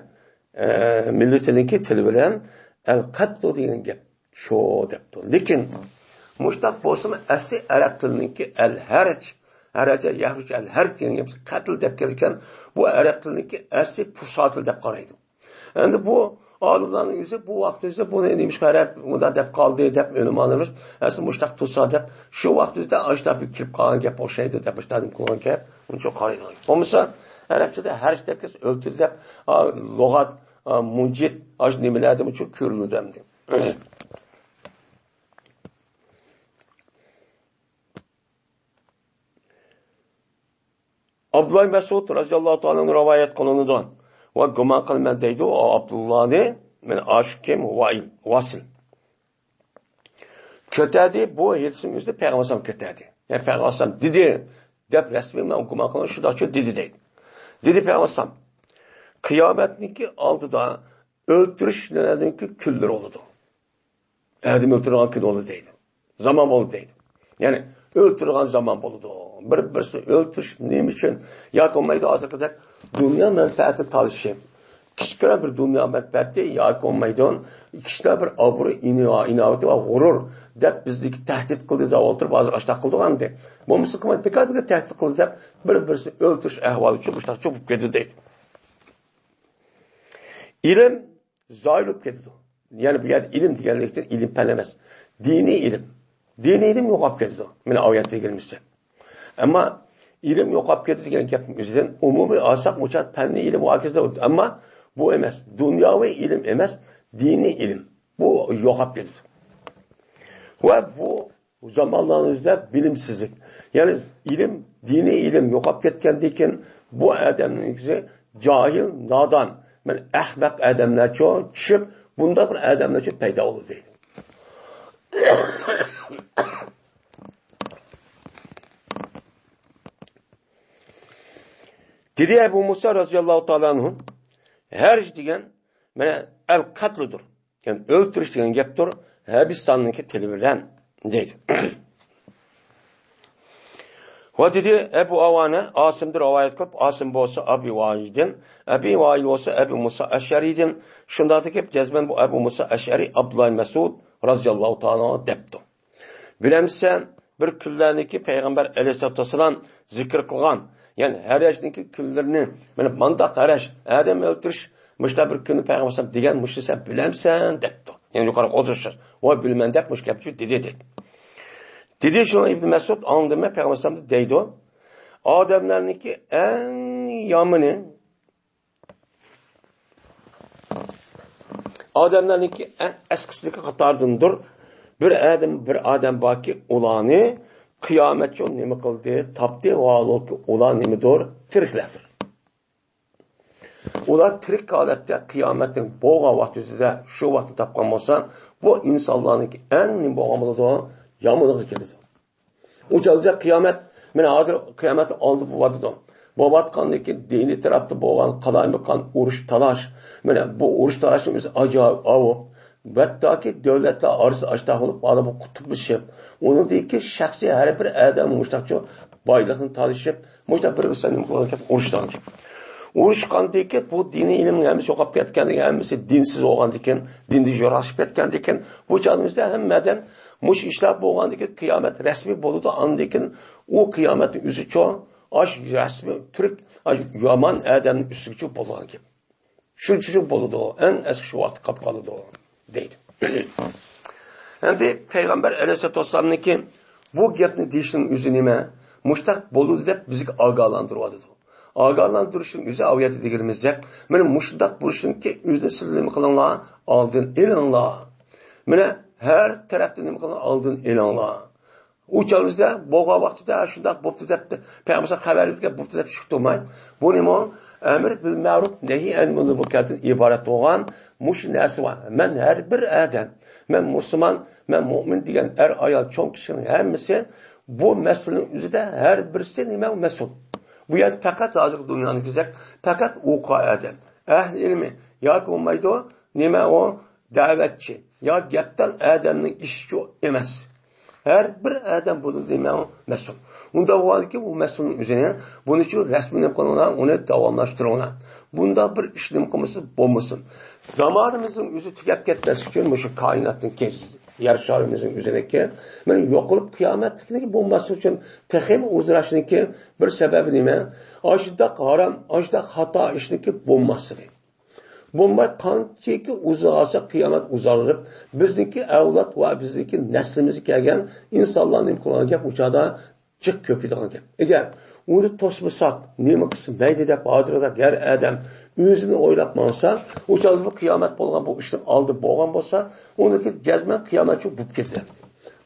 millatiniki tili bilan al-qatl degan gap shu debdi. Lekin mushtaq bo'lsa asli arab tiliniki al-haraj, haraja yahruj al-harj degan gap qatl deb kelgan. Bu arab tiliniki asli pusatl deb qaraydi. Endi bu olimlarning o'zi bu vaqtda buni nemish qarab, unda deb qoldi deb o'ylamanimiz. Asli mushtaq tusa deb shu vaqtda ashtabi kirib qolgan gap o'xshaydi deb ishtadim qilgan gap. Uncha qaraydi. Bo'lmasa arabchada harj deb o'ltirdi deb lug'at mujid ash nimalarni uchun ko'riladi. Abdullah Mas'ud radhiyallohu ta'ala rivoyat qilinadi. Va gumon qilman deydi o Abdullahni men ashkim vasil. Kötədi bu hadisin özü Peyğəmbər kötədi. Yəni Peyğəmbər dedi deb rəsmi mən gumon qilgan shu daçı dedi deydi. Dedi Peyğəmbər qiyamətniki aldıda öldürüşlərinki küllər oldu. Adam öldürən gün oldu deydi. Zaman oldu deydi. Yəni öldürən zaman oldu. Bir-birini öldürüş neyim üçün? Yoki olmaydı hazır kadar dünya menfaati talışıb. Kiçiklər bir dünya menfaati yoki olmaydı. Kiçiklər bir abru inavati və gurur deb bizdeki təhdid qıldı da oturub hazır aştaq qıldı andı. Bu müsəlman pekar bir təhdid qıldı deb bir-birini öldürüş əhvalı üçün aştaq çöpüb gedir deydi. İlim zayılıp gedir. Yəni bu yerdə ilim deganlikdən ilim fen emas. Dini ilim. Dini ilim yo'qolib ketdi. Mana oyatga kelmişsə. Ama ilim yo'qolib ketdi degan gapning o'zidan umumiy olsak o'sha fanni ilim vaqtida ama bu emas. Dunyoviy ilim emas, diniy ilim. Bu yo'qolib ketdi. Va bu zamonlarimizda bilimsizlik. Ya'ni ilim, diniy ilim yo'qolib ketgandan keyin bu odamning o'zi johil, nodon, men ahmaq odamlarcha tushib, bunda bir odamlarcha paydo bo'ldi deydi. Dedi Ebu Musa radıyallahu ta'ala anhum, harj degan mana al-qatludur. Yani öldürüş degan gapdir, Habistanninki tili bilan deydi. Va dedi Ebu Avana Asim'dir rivayet qilib, Asim bo'lsa Abi Vail'dan, Abi Vail bo'lsa Ebu Musa Ash'ari'dan, shundaqda gap jazman bu Ebu Musa Ash'ari Abdullah Mas'ud radıyallahu ta'ala debdi. Bilemsen bir kunlarniki Peygamber Aleyhisselatü Vesselam zikr qilgan, yani harajniki kunlarini mana mandaq haraj, adam o'ltirish, mushta bir kuni Peygamber degan mushta sen bilemsen debdi. Yani yuqori o'tirishlar. Va bilman deb mush gapni dedi. Dedi şuna İbn Mesud anladığımda Peygamber deydi o. Adamlarniki en yamını adamlarniki en eskisindeki katardındır. Bir adam baki olanı kıyametçi onu nemi kıldı, tapdı ve alır ki olan nemidir? Tiriklerdir. Ular tirik halette kıyametin boğa vaktinde şu vakti tapkan olsa bu insanlarniki en boğamalıdır. Yağmurluğa gelir. Uçalacak kıyamet, men hazır kıyamet aldı bu vadıda. Bu vatkandaki dini tarafta boğan, kalaymakan, uruş, talaş. Men bu uruş talaşımız acayip avı. Hatta ki devletler arası açtaq olup, bana bu kutuplaşıp, onun değil ki şahsi her bir adam muştakçı baylıqını talışıp, muştak bir üstənim kullanacak, uruştan ki. Uruşkan değil ki bu dini ilimin hemisi yoqab ketkendik, hemisi dinsiz olgandikin, dindi joraşıp ketkendikin, bu canımızda hemmeden muş işler boğandaki kıyamet resmi boludu andikin o kıyametin üzü çoğu aş resmi Türk yaman adamın üstü çoğu boludan gibi. Şu çoğu boludu o. En eski şu vakti kapkalıdı o. Deydi. Şimdi Peygamber Aleyhisselatü Vesselam'nınki bu gapni deyişinin üzü nime muştak boludu deyip bizi ağalandırıyordu. Ağalandırışın üzü aviyatı deyilmizde benim muştak buluşun ki üzü silimi kılınla aldın ilinla. Mene her tarafta nima qilgan oldin e'lonla. Uçağımızda boğa vaxtida şundaq bo'pti debdi. Peyğəmbər xəbər verib bo'pti deb çıxdımay. Bu nima? Əmr bil ma'ruf nehi anil munkardan ibarat bo'lgan mush narsa var. Men har bir adam, men musulmon, men mu'min degan er ayol cho'ng kishining hammasi bu masalaning o'zida har birisi nima mas'ul. Bu yer faqat hozir dunyoningizda faqat o'qa adam. Ahli ilmi yoki bo'lmaydi nima o da'vatchi yo gapdan adamning ishi emas. Her bir adam bunu demeye mesul. Bunda var ki bu mesulün üzerine bunu için resmini konulan onu devamlaştırılan. Bunda bir işlem konusu bulmasın. Zamanımızın yüzü tükep gitmesi için şu kainatın yer şarımızın üzerindeki benim yok olup kıyametlik bulması için tehim uzlaşındaki bir sebebi nime? Aşıda haram, aşıda hata işindeki bulması. Bunlar qanchaki uzağasa qiyomat uzarib, bizniki avlod va bizniki naslimiz kelgan insonlarning imkonlariga gap uchada jiq ko'paydigan gap. Agar uni to'smasak, nima qilsin mayli deb hozirda gar adam o'zini o'ylab mansa, uchada bu qiyomat bo'lgan bu ishni oldi bo'lgan bo'lsa, uniki jazman qiyomatchi bo'lib ketadi.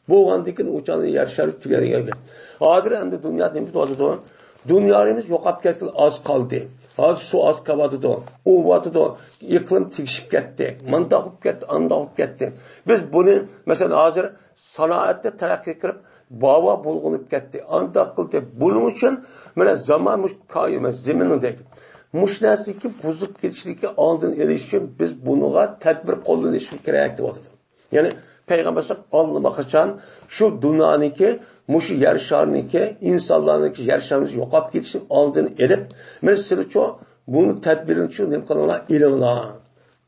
Bo'lgandikin uchada yer shari tugadigan gap. Hozir endi dunyo nima bo'ladi? Dunyomiz yo'qolib ketdi, oz qoldi. Hozir su az kavadıdı, o vatıdı, iklim tikişip gitti, mandağıp gitti, andağıp gitti. Biz bunu mesela hazır sanaette terakki kirip, bava bulgunup gitti, andağıp gitti. Bunun için böyle zaman kayyum, zeminindeki. Muşnasındaki buzuk geçişdeki aldığın eriş için biz bunuğa tedbir kullanışını gerekti vatıdı. Yani Peygamber anlamak için şu dünyanınki, muşu yer şarınınki, insanlarınki yer şarınızı yokap geçişini aldığını edip, mesela çoğu bunu tedbirin için nem kanalına ilimler.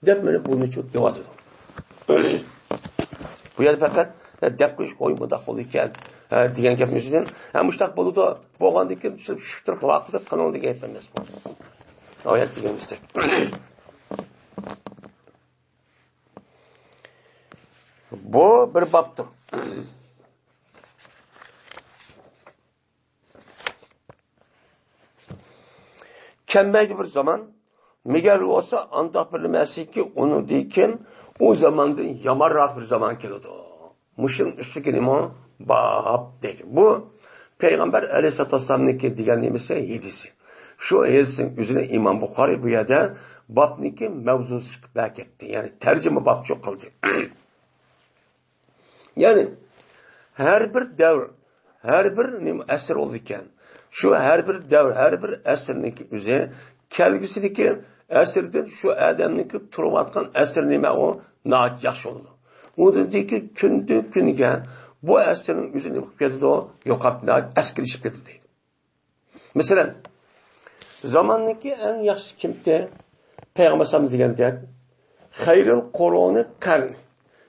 Depmeni bunun için devadıdır. Öyle. Bu yer fakat depkiş koymadak olurken diyen yapmışsın. Hem müştak bolu da boğandaki şıktırıp vakıtıp kanalında yapamaz. Ayet diyen istek. Bu bir baptır. Kembeydi bir zaman Miguel olsa andak bilmesi ki onu deyken o zamanda yamarrak bir zaman geliyordu. Muşun üstü nima bab deydi. Bu Peygamber Aleyhisselatü Vesselam'nınki diyen nemesi yedisi. Şu eğilsin üzerine İmam Bukhari bu yerde babniki mevzusu bak etti. Yani tercüme bab çok kıldı. Yani her bir devr, her bir eser olurken şu her bir devr, her bir esirniki üzerine kelgisideki esirden şu adamniki turvatkan esir nime o naat yaxşı oldu. O dedi ki kündü günge bu esirin üzerine bakıp o yokap naat eskilişip getirdi. Mesela zamandaki en yaxşı kimde Peygamber sallallahu aleyhi ve sellem hayril koronu karn.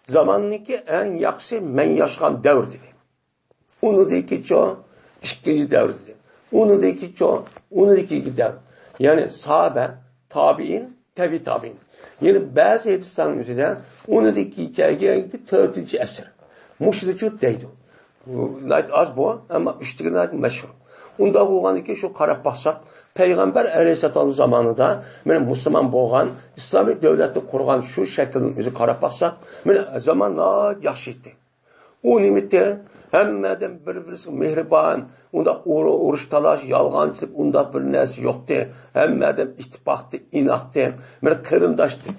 Zamandaki en yaxşı men yaşayan devr dedi. Onu dedi ki çoğu ikinci devr dedi. Onu da ki çoğu, onu da ki gider. Yani sahabe, tabi'in, tabi tabi'in. Yani bazı hadislerin üzerinde onu da ki hikayeye gitti 4. esir. Muşricu deydi. Az bu ama üstüne meşhur. Onda boğan ki şu karab baksak, Peygamber Aleyhisselatü zamanında benim Müslüman boğan, İslami devleti kurgan şu şeklinin yüzü karab baksak, benim zamanla yaşıydı. O nimetте hemmeden bir-birisi mehriban, onda uruş talaş, yalgancılık, onda bir nersi yoktu. Hemmeden ittifaktı, inaktı, böyle kırındaştı.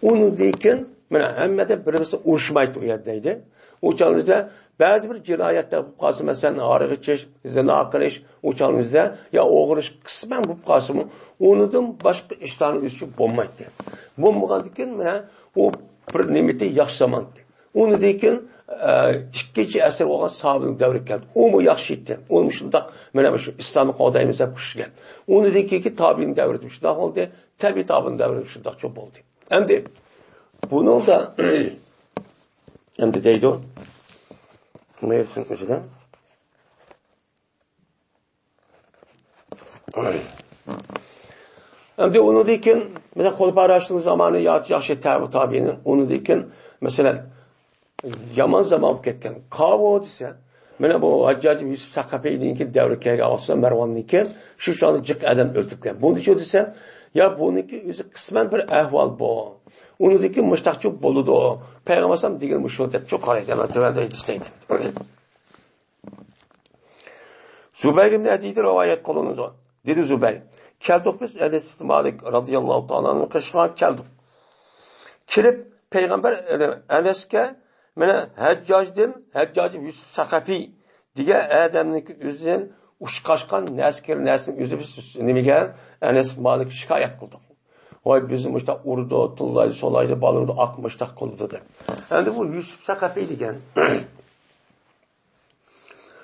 Onu deyken, hemmeden bir-birisi uruşmaydı o yerdeydi. O çağınızda bazı bir cinayette bu kalsın, mesela ağrı içiş, zina kırış, o çağınızda ya oğruş kısmen bu kalsın, onundan başka işlerin üstü bulmaydı. Bulmadan deyken, o bir nimeti yaşamandı. Onu deyken, ikkinchi asr bo'lgan sahobaning davri keldi. U mu yaxshi etdi. U shundoq mana shu islomiy qoidamizga qo'shgan. Undan keyin tabiin davri shundoq bo'ldi. Tabiin tabiin davri shundoq cho'p bo'ldi. Endi buni da endi deydi. Neysin o'zida? Endi uni dekin, mesela qo'lparashning zamoni yaxshi tabiinin uni dekin, mesela yaman zaman olib ketgan. Qavo desa, mana bu Hajjaj Yusuf Saqafiyninki davri kelgan olsa Marvonniki shu chog'da jiq adam o'ltirgan. Buni-chi desa, ya buniki o'zi qisman bir ahvol bu. Unidagi mushtaqchi bo'ldi. Payg'ambar ham degan shu deb cho'q qaraydi, mana tavanda istaydi. Zübeyir ibn Ediy'de rivayet kılındı. Dedi Zübeyir. Keldik biz Enes ibn Malik radıyallahu ta'ala'nın kışına keldik. Kelip Peygamber Enes'ke mene Heccac Yusuf Sakafi diye adamın üzerinden uçkaşkan nesin üzeri nimige Enes Malik şikayet kıldı. Vay bizim işte urdu, tıllaydı, solaydı, balırdı, akmışta kıldı da. Yani bu Yusuf Sakafi diyen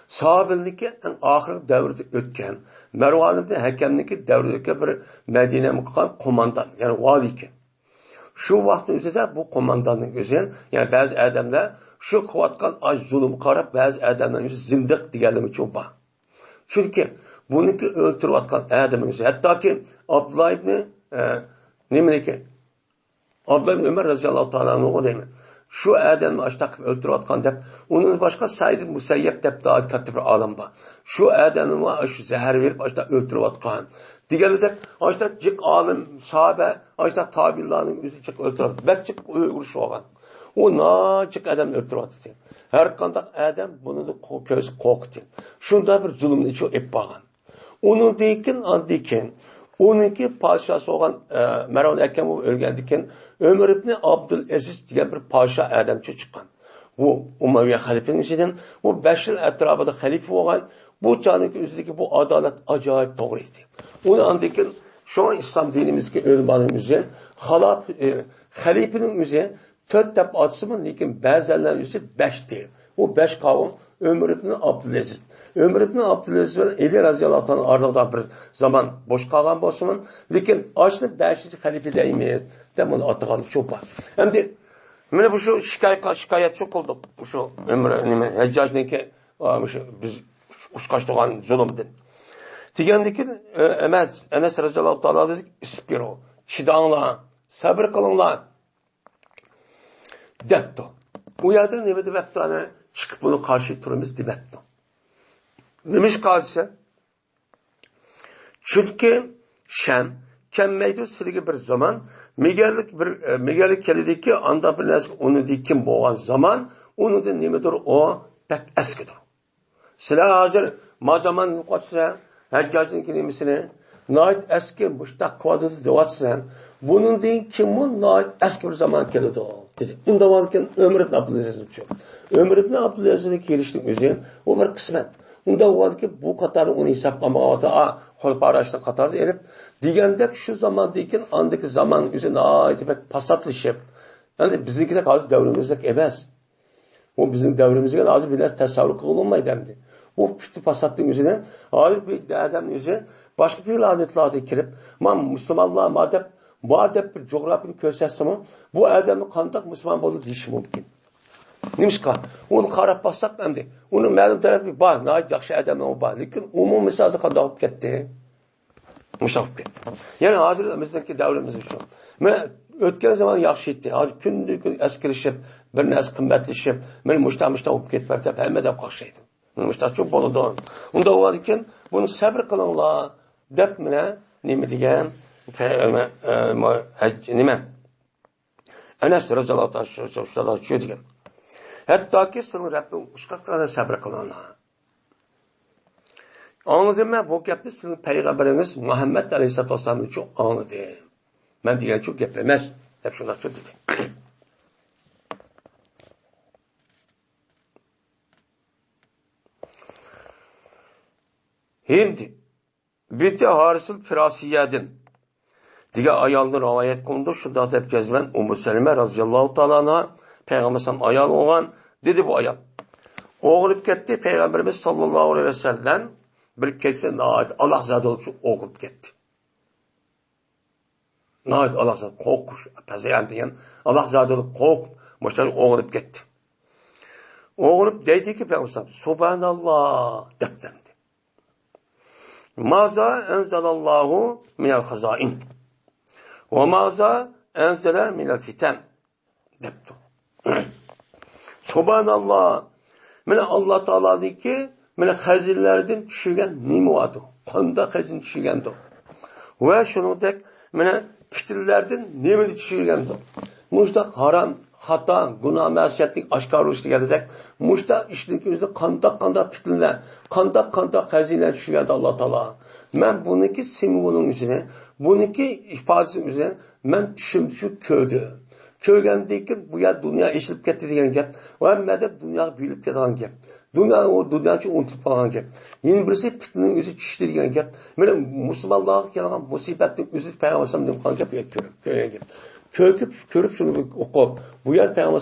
sahabelniki en ahir devrde ötken, Mervan ibn Hakem'niki devrde ötken bir Medine mıkan komandan, yani vali iken. Şu vaktin üzerinde bu komandanın üzerinde, yani bazı adamlar şu kıvatkan az zulüm karab, bazı adamların üzerinde zindik diyelim için var. Çünkü bununki öldürüvatkan adamın üzerinde, hatta ki Abdullah ibn Abdullah ibn Ömer radıyallahu ta'ala'nın o değil mi? Şu adamı açtak öldürüvatkan dep, onun başka Said Musayyep dep daha katı bir alam var. Şu adamı aşı zehir verip açtak öldürüvatkan. Diğeri de açtak cik alim, sahabe, açtak tabirlarının üzerinde cik öldürüvatkan. Bekçik uğruş olan. O nacık adam öldürüvatkan. Her kandak adam bunu da göz korktu. Şunda bir zulümün içi ep bağın. Onun deyken, onunki padişahı olan Mervan Ekrem ölgendikken Ömer ibn Abdülaziz diyen bir padişah adamçı çıkan. Bu Umayye halifenin içinden bu 5 yıl etrafında halife olan bu canlıki üzerindeki bu adalet acayip doğruydu. Onu andikken şu an İslam dinimizdeki ölmanın üzerine halifenin üzerine 4 tep atısı mı? Lakin bazılarının üzerine 5 değil. Bu 5 kavim Ömer ibn Abdülaziz. Ömer ibn Abdülaziz ve Eli radıyallahu anh arada bir zaman boş kalan bolsunun. Lakin aslında 5. halife deymeyiz. Demin atıqalık çok var. Hem de mene bu şu şikayet çok oldu. Bu şu Ömer Heccac'daki biz uçkaştıgan zulümdün. Degendeki Enes radıyallahu anh dedik ispiro. Şidanla, sabır kılınla. Depto. Bu yerden ne de vektane çıkıp bunu karşı turumuz dibetto. Demiş hadise. Çünkü şen kemmeydi silgi bir zaman migerlik kelideki anda bir nesk onu dikim boğan zaman onu da nemedir o pek eskidir. Silah hazır ma zaman kaçsa Heccac'ın kelimesini nait eski müştak kvadradı devatsan bunun değil kimin nait eski bir zaman kelidi o. Dedi. Bunda varken Ömer ibn Abdülaziz'in çok. Ömer ibn Abdülaziz'in geliştik üzerine o bir kısmet. Bunda var ki bu Katar'ı onu hesaplamağa holpa araçta Katar'da erip degende şu zamandayken andaki zaman üzerine pek pasatlaşıp yani bizimkine karşı devrimizdeki emez. O bizim devrimizde azı biraz tasavvur kılınmaydı demdi. O piti pasatlığın üzerine ağır bir adamın üzerine başka bir lanetlerden kirip Müslümanlığa madep bir coğrafyını körsetsem bu adamın kandak Müslüman bolu deyişi mümkün. Neymiş ki? Onu karab bassak demdi. Onun məlum tarafı var. Nəhayət yaxşı adamı o var. Lakin umum misazı qadağıb getdi. Müştaqib getdi. Yani hazır bizdeki davrimiz üçün. Mən ötken zaman yaxşı etdi. Hazır gün əskirişib, bir nəsə qimmətlişib, mən müştaqib getmərdə həmədəb qaxşaydı. Müştaq çox boludu. Onda o varken bunu sabır qılınla dep mənə nemi degen nime Enes radıyallahu anh şöyle degen. Hatta ki senin Rabbin uşaqlarına sabır kılana. Anladım ben bu gapni senin peygamberiniz Muhammed Aleyhisselatü Vesselam'ın çok anladı. Ben diyen çok gaplemez. Hep şuna çok dedi. Hindi Binti Harisul Firasiyedin diye ayalını rivayet kılındı. Şunda hep gezmen Ummu Selime radıyallahu ta'ala Peygamber sallallahu ayal olan dedi bu ayal. Oğulup gitti Peygamberimiz sallallahu aleyhi ve sellem bir kesin Allah zade olup oğulup gitti. Nahit Allah zade korkuş. Pezeyen diyen Allah zade olup korkup başarı oğulup gitti. Oğulup dedi ki Peygamber sallallahu Subhanallah deplendi. Maza enzelallahu minel hazain. Ve maza enzele minel fiten. Deptu. Subhanallah. Mene Allah Teala dedi ki, mene hazinlerden düşügen nimi vardı? Kanda hazin düşügendi. Ve şunu dek, mene fitillerden nimi düşügendi? Muştak haram, xato, gunoh, ma'siyatlik oshkor bo'lishga kelsak, mushta ishning o'zida qandoq fitnalar, qandoq xazina tushiradi Alloh taolo. Men buniki simvolning o'zini, buniki ifodasi o'zini men tushunib ko'rdim. Ko'rgandan keyin bu yer dunyo eshilib ketdi degan gap, va hamada dunyo bilib ketgan gap. Dunyochi unutilib qolgan gap. Yana birisi fitnaning o'zi tushdi degan gap. Mana musulmonlarga kelgan musibatning o'zi payg'ambar deb qolgan gap ko'rgan gap. Ko'rib shuni o'qib, bu yer payg'ambar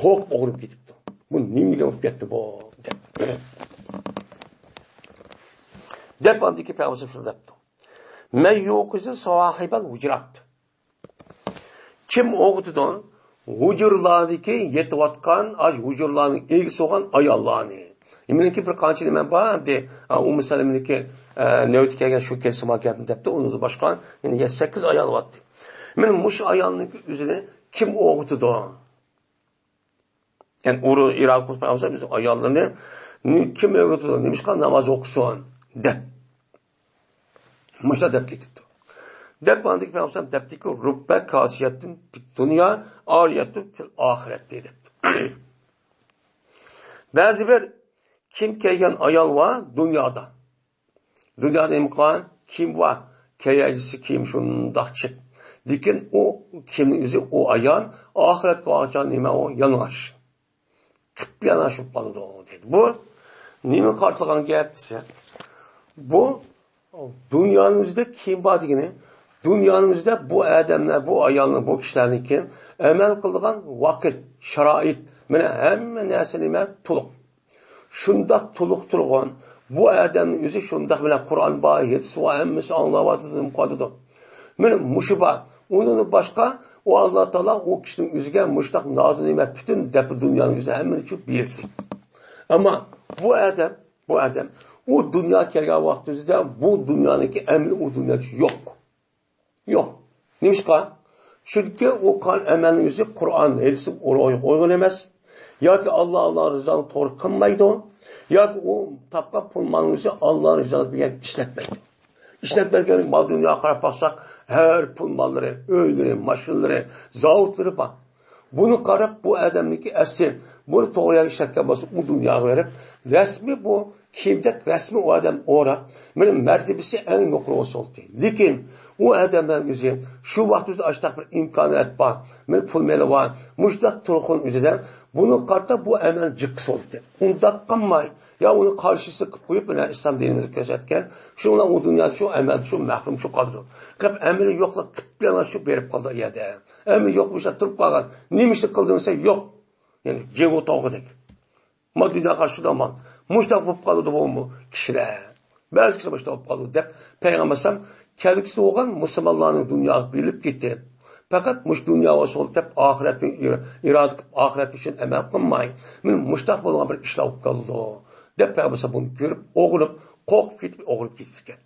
qo'rqib o'g'rib ketibdi. Bu nimaga bo'lib ketdi bu deb. Deb andiki payg'ambar shuni debdi. Men yo'qizi sohibal hujrat. Kim o'qitdi? Hujurlardagi yetayotgan, hujurlarning egisi bo'lgan ayollarni. Meniki bir qancha nima bor deb, Musulmonniki navbat kelgan shu kesma gapni debdi, uni boshqa yana 8 ayol bor. Men mush ayolning o'zini kim o'qitdi? Yani uru Iroq qilib ayollarni kim o'qitdi? Nimishqa namoz o'qisin deb. Mushta deb ketibdi. Deb bandik payg'ambar debdiki rubba kasiyattin dunyo ariyatun fil oxirat dedi. Ba'zi bir kim kelgan ayol va dunyoda. Dunyoda imkon kim va keyajisi kim shundaqchi. Lekin o kimning o'zi o ayol oxiratga ochgan nima o yanash. Qip yanashib qoldi dedi. Bu nima qartlagan gap desa, bu dünyamızda kim var degeni, dünyamızda bu adamlar, bu ayollar, bu kişilerninki emel kılgan vakit, şarait, mene hemme nesini men tuluk. Şundak tuluk turgan, bu adamın yüzü şundak bilen Kur'an bağ, yetisi var, hemmesi anlavadıdım kadıdım. Mene muşu var, onun başka, o Allah Teala o kişinin yüzüge muştak nazı nimet, bütün depi dünyanın yüzü hemmeni çok birikti. Ama bu adam, o dünya kelgan vaqtimizda bu dunyodagi emri o dünyada yok. Yok. Nimishqa? Chunki o kan amalning o'zi Qur'on, hadis o'rgan emas. Yoki Alloh rizoni to'g'ri qilmaydi. Yoki o tapqa pulning o'zi Alloh rizoni bilan ishlatmaydi. İşletmerken bu dünyaya qarab baksak her pul malları, öylleri, maşinleri, zavodları bak. Bunu qarab bu adamniki asli, bunu to'g'ri ishlatgan bo'lsa u dunyoga verib, rasmi bu kimdet resmi o adam orab, benim mertebesi en yukarı olsun. Lekin o adamdan yüzü şu vaktimizde açtık bir imkaniyet var. Men pul meli var. Müştak turkun üzerinden bunu karta bu hemen cıkkısı oldu. Onda kanmay. Ya onu karşısı koyup bile İslam dinimizi gözetken şunla o dünya şu emel şu mahrum şu kaldı. Kıp emeli yokla kıp yana şu berip kaldı yerde. Emeli yokmuş da turup kalgan. Neymişlik kıldığınızda yok. Yani cevo tavgıdık. Maddi karşı da mal. Muştak bulup kaldı bu mu? Kişiler. Bazı kişiler muştak bulup kaldı deyip Peygamber kendisi olan Müslümanların dünyayı bilip gitti. Fakat muş dünya olsun deyip ahiretin iradı ahiret için emel kılmayın. Muştak bulunan bir işler bulup kaldı. Deyip Peygamber bunu görüp oğulup korkup gidip oğulup gittikken.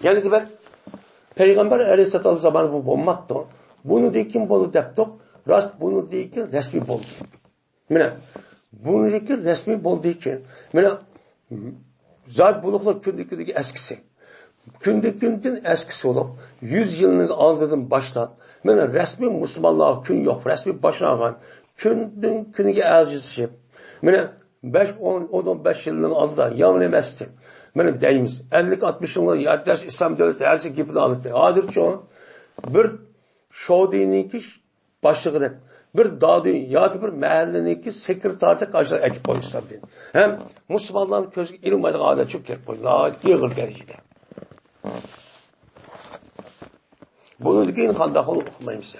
Yani ben Peygamber Aleyhisselatü zamanı bu bulmaktı. Bunu deyken bolu deyip rast bunu deyken resmi buldu. Mene bunu deyken resmi buldu deyken mene zat bulukla kündeki eskisi. Kündün eskisi olup 100 yılının aldığından başlat. Mene resmi Müslümanlığa kün yok. Resmi başlanan kündün künüge azcısı. Mene 5-15 yılının azda yaman emesti. Mene deyimiz 50-60 yılında yaddaş İslam devleti her şey gibi aldı. Hadir çoğun bir şovdininki başlığı bir dağdı ya bir mahalleniki sekreterde karşı ekip koymuşlar diye. Hem Müslümanların közü ilim adı adet çok gerek koydular. Yığıl derecede. Bunu dikin kandak okumayımız.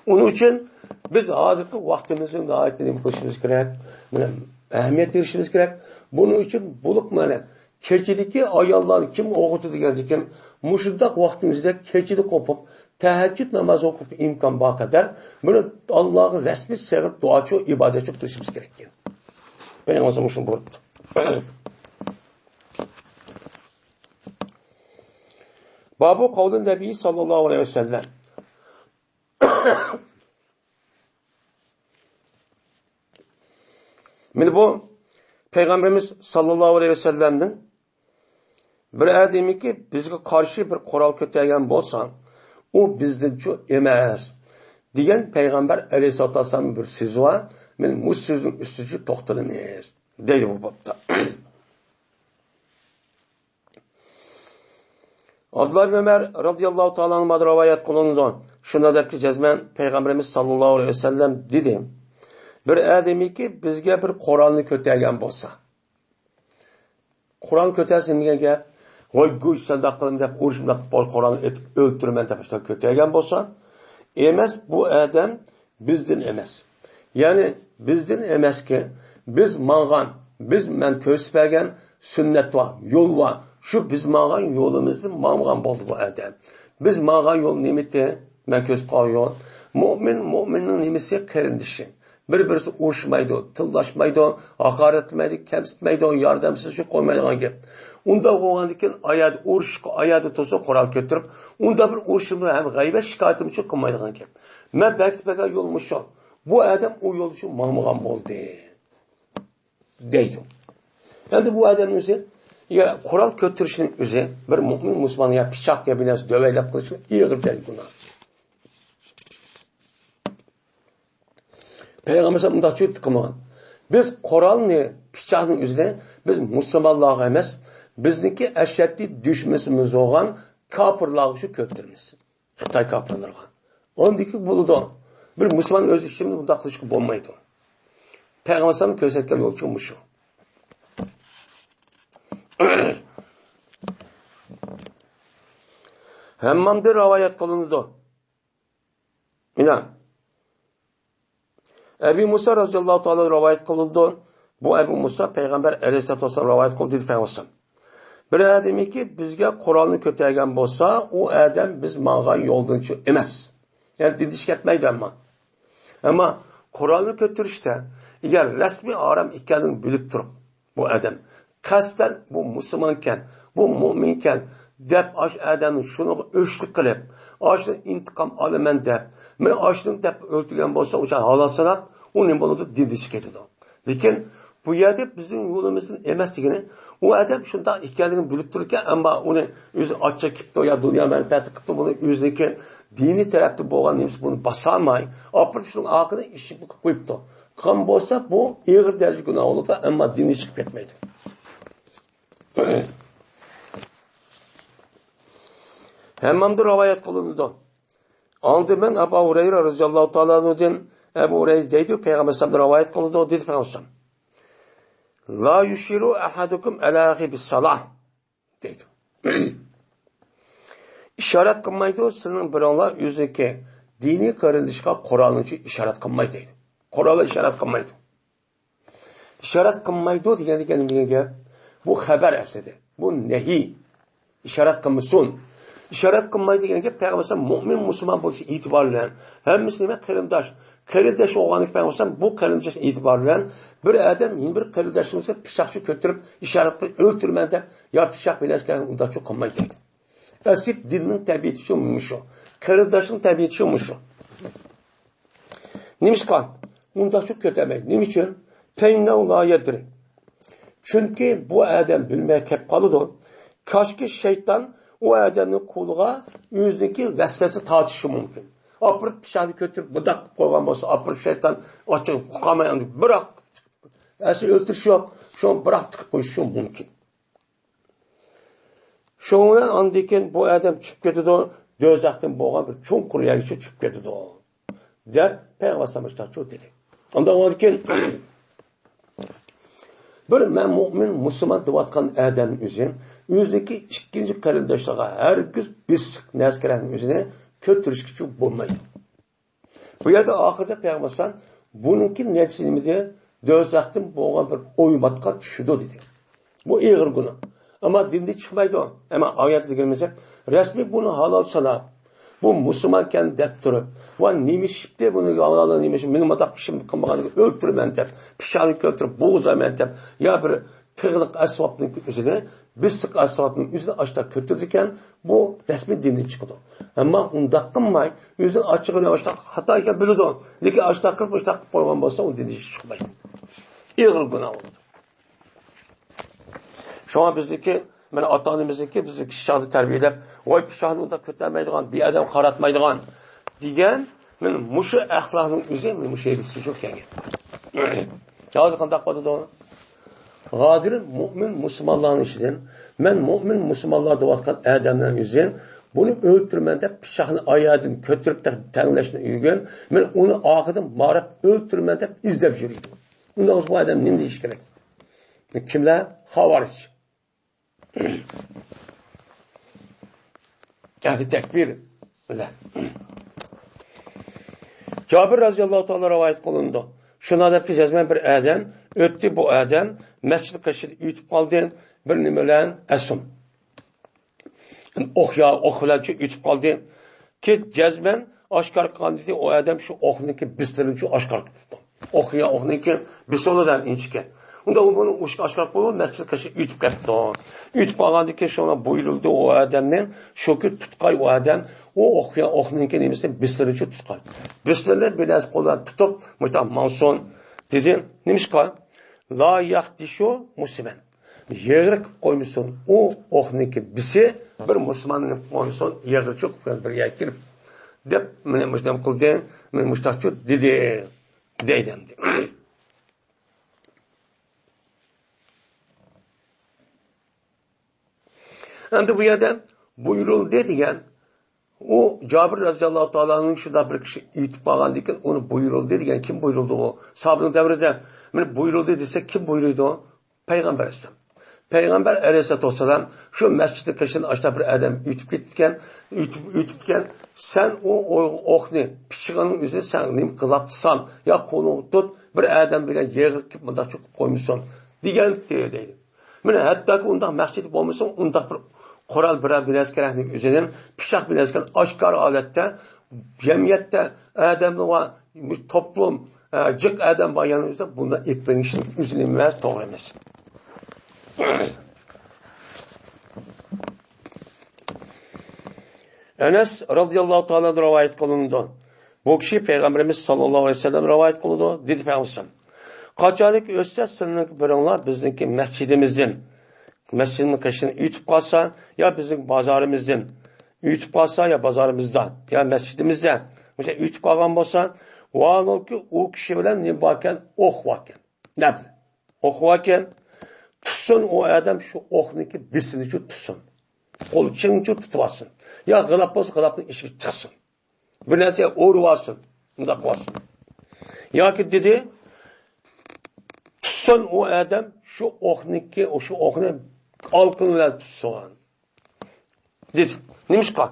Onun için biz hazırki vaktimizin daha ettiğini kılışımız gerek. Ehemmiyet verişimiz gerek. Bunun için buluk mana keçideki ayollar kim okudu geldikken muşundak vaktimizde keçidi kopup teheccüd namazı okup imkan bağ kadar bunu Allah'ın resmi sevip duaçı ibadet çok dışımız gerekiyor. Benim o zaman şunu buyurdu. Babu kavlun Nebi sallallahu aleyhi ve sellem. Şimdi bu Peygamberimiz sallallahu aleyhi ve sellem'nin bir ademi ki bizge karşı bir kural kötüyen bolsan, u bizdençu emas degan payg'ambar alayhissalatu vassalam bir so'zi var. Men bu so'zning ustiga to'xtalamiz deydi bu bobda. Abdullah ibn Ömer radıyallahu ta'ala anhu rivayet kılındı. Şuna depki cezmen Peygamberimiz sallallahu aleyhi ve sellem dedi. Bir ademi ki bizge bir Kur'an'ı kötüyen bolsa. Kur'an kötüyen degan gap, voy go'y sadaq qilib deb urishmaq Kur'an'ı etib o'ltirman deb kötüyen bolsa, emas bu adam bizden emas. Yani bizden emas ki biz mağan, biz men ko'rsatgan sünnet var, yol var. Şu biz mağan yolumuzu mağan buldu bu adam. Biz mağan yol nimeti, men köz qo'ygan. Mu'minning nimesi qarindishi. Bir-birisi urushmaydi, tillaşmaydi, haqoratmaydi, kamsitmaydi, yordamsiz shu qo'ymaydigan gap. Unda bo'lgandan oyat urush, oyati to'sa Qur'on keltirib, unda bir urushimni ham g'aybat shikoyatim uchun qilmaydigan gap. Men bekitmagan yo'limiz shu. Bu adam o yol uchun ma'murgan bo'ldi. Deydi. Endi bu odamning o'zi ya Qur'on ko'tirishning o'zi bir mu'min musulmonga pichoq ya binas döveylab qilish ig'ir gunoh. Peygamber bunday çöktü qilmagan. Biz Qur'onni pichoqning o'zida biz musulmonlarga emas, bizniki ashaddiy dushmanimiz bo'lgan kofirlarga shu ko'tiramiz. Xitoy kofirlarga. Ondiki bo'ldi. Bir musulmon o'z ishini bunday qilishga bo'lmaydi. Peygamber ko'rsatgan yo'l shu. Hammamda rivayet kılındı. İnan. Ebu Musa radıyallahu ta'ala rivayet kılındı. Bu Ebu Musa Peygamber aleyhissalatu vesselam rivayet kıldı dedi Peygamber. Bir ademi ki bizge Kur'an'ı kötüyen bolsa, o adam biz mağan yoldan şu emas. Yani didiş etmeydi ama Kur'an'ı kötürüşte eğer resmi aram ikenini bilip durup bu adam kasten bu Müslümanken, bu müminken dep aş adamın şunu öçlük kılıp, aşının intikam alımen dep, men aşının dep öldürgen bolsa uçan halasına onun buludu didiş ketidi. Lekin bu yerde bizim yolumuzun emas degeni, o adam şunda ikenini bilip dururken ama onu özü açça kipti ya dünya menfaati kipti bunu özdeki dini tarafta boğan neymiş bunu basamay, apırıp şunun akını işi bu koyuptu. Kan bolsa bu ağır derece günah olur da ama dini çıkıp etmeydi. Hemmamda rivayet kılındı. Aldı ben Ebu Hureyre radıyallahu ta'ala anhu'dan Ebu Hureyre deydi Peygamber sallallahu rivayet kılındı dedi Peygamber. La yushiru ahadukum alahi bis salah deydi. İşaret kılmaydı senin bironlar yüzündeki dini karındışka Kur'an'ın için işaret kılmaydı deydi. Kur'an'a işaret kılmaydı. İşaret kılmaydı diyen bu haber esnedi. Bu nehi. İşaret kılmışsın. İşaret kılmaydı diyen Peygamber mümin Müslüman buluşu itibarlayan hem Müslüman kırındaş. Kırındaş olanlık Peygamber bu kırındaş itibarlayan bir adam yine bir kırındaşımızı pişakçı kötürüp işaret öldürmeden ya pişak bileşken onda çok kılmaydı. Esit dinin tabiatı şuymuş o. Kırındaşın tabiatı şuymuş o. Neymiş kan? Onda çok kötü emek. Neymiş için? Feyna la yedri. Çünkü bu adam bilmeye kep kalıdı. Kaşki şeytan o adamın kuluğa yüzdeki vesvese tartışı mümkün. Apırıp pişanı kötürüp bıdak koygan olsa apırıp şeytan açık kukamayan bırak. Esi öldürüş yok. Şu an bırak tıkıp koyuşu mümkün. Şoğuna andayken bu adam çıkıp ketidi o. Dözaktan boğan bir çoğun kuru yergisi çıkıp ketidi o. Der Peygamber samışlar çok dedi. Ondan olurken bir men mümin Müslüman devatkan adamın özü özdeki ikinci karındaşlığa herkes biz neskerenin özüne kötürüş küçük bulmaydı. Bu yerde ahirde Peygamber bununki neticemizde dözaktan boğan bir oymatka düşüdü dedi. Bu ağır günah. Ama dinde çıkmaydı o. Ama ayette gelmeyecek. Resmi bunu halal sana. Bu Müslümanken dep durup, bu nimiş de bunu Allah'ın nimişi, benim atak işim kılmaganı öldürmen dep, pişanı öldürüp, boğuzamen dep, ya bir tığlık asvabının üzerine, büstlük asvabının üzerine açta kötürdükken, bu resmi dinde çıkıyor. Ama onda kılmay, yüzün açıkını açta hatayken bilirdi o. Lekin açta kırp, açta kırp koyman bolsa, o dinde çıkmaydı. İğir günah oldu. Şu an bizdeki mana ota-onamizniki bizni pishog'ni tarbiyalab, voy pishog'ni unda ko'tarmaydigan, bir odam qaratmaydigan degan, mana mushu axloqning o'zi mana mushu yerda shuq kelgan. Hozir qanday qoldi? G'odir mo'min musulmonlarning ishidan, men mo'min musulmonlar deyotgan odamlarning o'zi buni o'ltirman deb pishog'ni oyoqdan ko'tarib tanglashni uygan, men uni oxidan borib o'ltirman deb izlab yuradi. Undan bu odam nima deyish kerak? Kimlar? Xavarij. Ahli takbir. Cabir radhiyallohu ta'ala rivoyat qilindi. Shuna deb jazman bir odam o'tdi, bu odam masjid qashida yutib qoldi, bir nima bilan asum. O'q bilan yutib qoldi. Ket jazman oshkor qildi, o odam shu o'qniki bistirini oshkor qildi. O'qniki bisolidan inchgan. Unda u buni oshkor qo'yib masjid qashida yutib ketdi. Yutib qolgandan keyin shuna buyurildi o odamning shoki tutqay o odam o o'qniki nimasi bistirini tutqay. Bistirni bilan qo'ldan tutib, mutam manson dedi, nimishqa? La yaxtishu musliman. Yeg'ir qo'ymison, o o'qniki bisi bir musulmonning qo'ymison, yeg'irchi bir yakirib deb men muslim qildi, men mustaqil dedi deydim. Endi bu yerda buyurildi degan o Cabir radhiyallohu ta'alaning shunda bir kishi yutib qolgandan keyin uni buyurildi degan kim buyurildi o? Sahobaning davrida men buyurildi desa kim buyurdi o? Payg'ambar alayhisalom. Payg'ambar alayhisalom shu masjidda kashin ashta bir odam yutib ketgan, sen o o'qni pichig'ining o'zi sen nim qilabsan, yo qo'lni tut bir odam bilan yig'ib bunda cho'qib qo'ymison degan deydi. Mana hattoki unda masjid bo'lmasa, unda bir Qur'on bilan kerakning o'zining pichoq bilan oshkor holatda jamiyatda odamni va to'plum jiq odam bo'lganingizda bundan epingishning o'zini emas, to'g'ri emas. Anas radhiyallohu ta'ala rivoyat qilindi. Bu kishi payg'ambarimiz sollallohu alayhi vasallam rivoyat qildi, dedi payg'ambar. Qachonlik o'tsa sizning biringlar bizniki masjidimizdan masjidning qishini yutib qolsa, yo bizning bozorimizdan yutib qolsa, yo bozorimizdan, yo masjidimizdan o'sha yutib qolgan bo'lsa, valki u kishi bilan nima borkan, o'q borkan. Nima? O'q borkan, tutsin o odam shu o'qniki bisini tutsin. Qo'l chinchu tutib olsin. Yo g'ilab bo'lsa, g'ilabning ishiga chiqsin. Bir narsa o'rib olsin, unda qo'ysin. Yoki dedi, tutsin o odam shu o'qniki, o'sha o'qni olqin bilan tutsin. Dedi, nimishqa?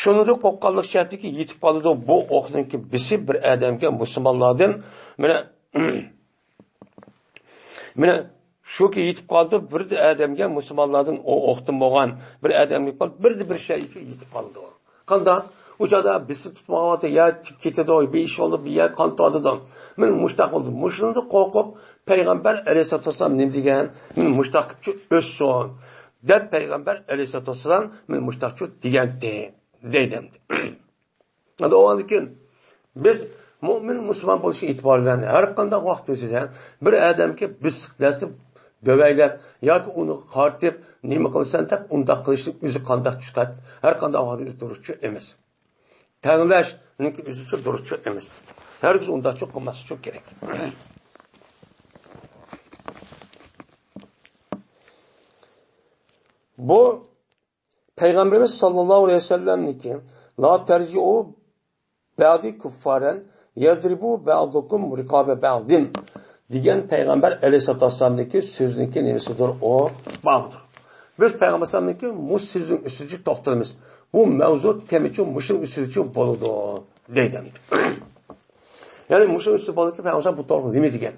Shunida qo'qqanlik shartiki yetib qoldi bu o'qniki bisi bir odamga musulmonlardan mana shuki yetib qoldi bir odamga musulmonlardan o o'qtim bo'lgan bir odamga qoldi bir şey yetib qoldi. Qanday? Uçada bisib tutmag'oti ya ketadi, besh olib bir yer qon toldi. Men mushtaq bo'ldim. Mushunda qo'rqib payg'ambar alayhisolatu vasallam nima degan? Men mushtaqchi o'sson. Deb payg'ambar alayhisolatu vasallam men mushtaqchi degandi dedim. Endi o'yladim biz mo'min musulmon bo'lishga e'tibor beramiz. Har qanday vaqt o'tida bir odamga bisqlasi döveylab yoki uni qartib nima qilsan deb unda qilishning o'zi qanday chiqadi? Har qanday vaqt o'tiruvchi emas. Tanlashning o'zi durustchi emas. Herkes unda çok qilmasi çok kerak. Bu Peygamberimiz sallallahu aleyhi ve sellem'niki la terci'u ba'di kuffaren yadribu ba'dukum rikabe ba'din degan Peygamber aleyhissalatu vesselam'niki sözünki nemesidir o bağdır. Biz Peygamber sallallahu bu sözün üstücü toxtalımız. Bu mevzu temiçi muşun üstücü boludu deydim. Yani muşun üstü boludu ki Peygamber bu doğru değil mi degen?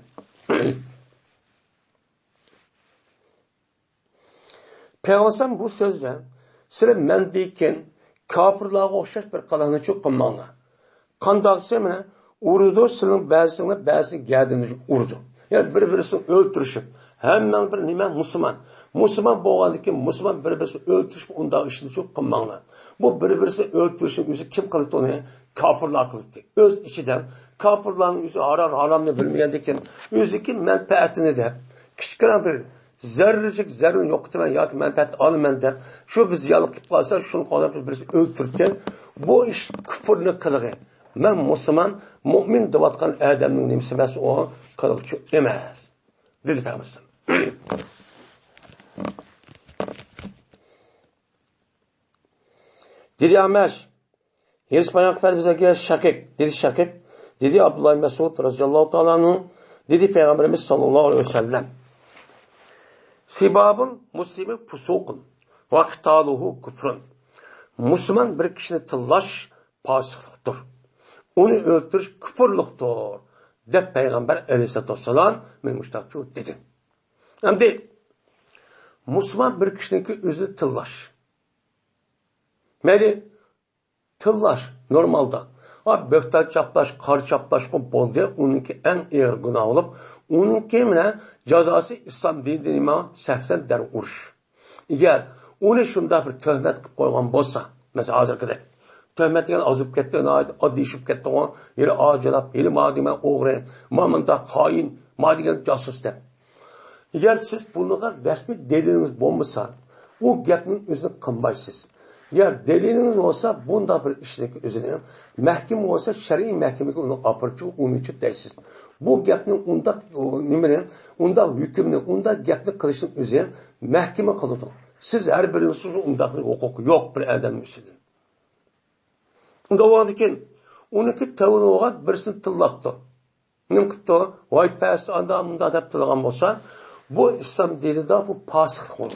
Peygamber bu sözde sizler men deyken kafirlarga o'xshash bir qalanı çok qilmanglar. Qandaqsa mana urdu sizning ba'zi gadini urdu. Yani bir-birisini o'ltirishib, hamma bir nima Musulmon bo'lgandan keyin musulmon bir-birini o'ltirishib unda ishni çok qilmanglar. Bu bir-birisini o'ltirishning o'zi kim qildi uni? Kafirlar qildi. O'z ichidan kafirlarning o'zi haromni bilmagandan keyin o'ziki menfaatini deb kichkina bir zarrini yo'qotaman yoki manfaat olaman deb shu biz yolib kelib qolsa shuni qolib biz o'ltirgan bu ish kufrni qilig'i. Men musulmon mo'min deyotgan odamning nimasi emas, u qiluvchi emas dedi Payg'ambar. Dedi Amash His Payg'ambar bizga shakik dedi Abdullah Mas'ud radhiyallohu ta'ala anhu dedi Payg'ambarimiz sallallohu alayhi vasallam Sibabun muslimin fusuqun va qitaluhu kufrun. Müslüman bir kishini tillash fosiqlikdir. Uni o'ltirish kufrlikdir. Deb Payg'ambar alayhisolatu vasallam men mushtaqchu dedi. Endi Müslüman bir kishiniki o'zini tillash. Mayli tillash normalda. Böktal çaplaş, kar çaplaş bu boldu. Onunki en ağır günah olup, onunki mine cezası İslam dinine 80 der uruş. Eğer onu şunda bir töhmet koygan bolsa, mesela hazırkıda, töhmet yani azıp gitti, addi işip gitti, yeri acılap, yeri madime oğre, mamında hain, madigen casus de. Eğer siz bunlara resmi deliliniz bulmasa, o gapning özünü kınbaysız. Eğer deliliniz olsa bunda bir işlik özünü, mahkem olsa şer'i mahkemeki onu apırçı, onu için deysiz. Bu gapning unda hükümni, unda gapni kılışın özünü mahkeme kılıdır. Siz her birinizin undaklı hukuku yok bir adam üstüne. Unda oğadıken, onunki tavını oğad birisini tıllattı. Ne kıttı? Vay pəs, anda adap tılgan olsa, bu İslam dilinde bu pasıklık olur.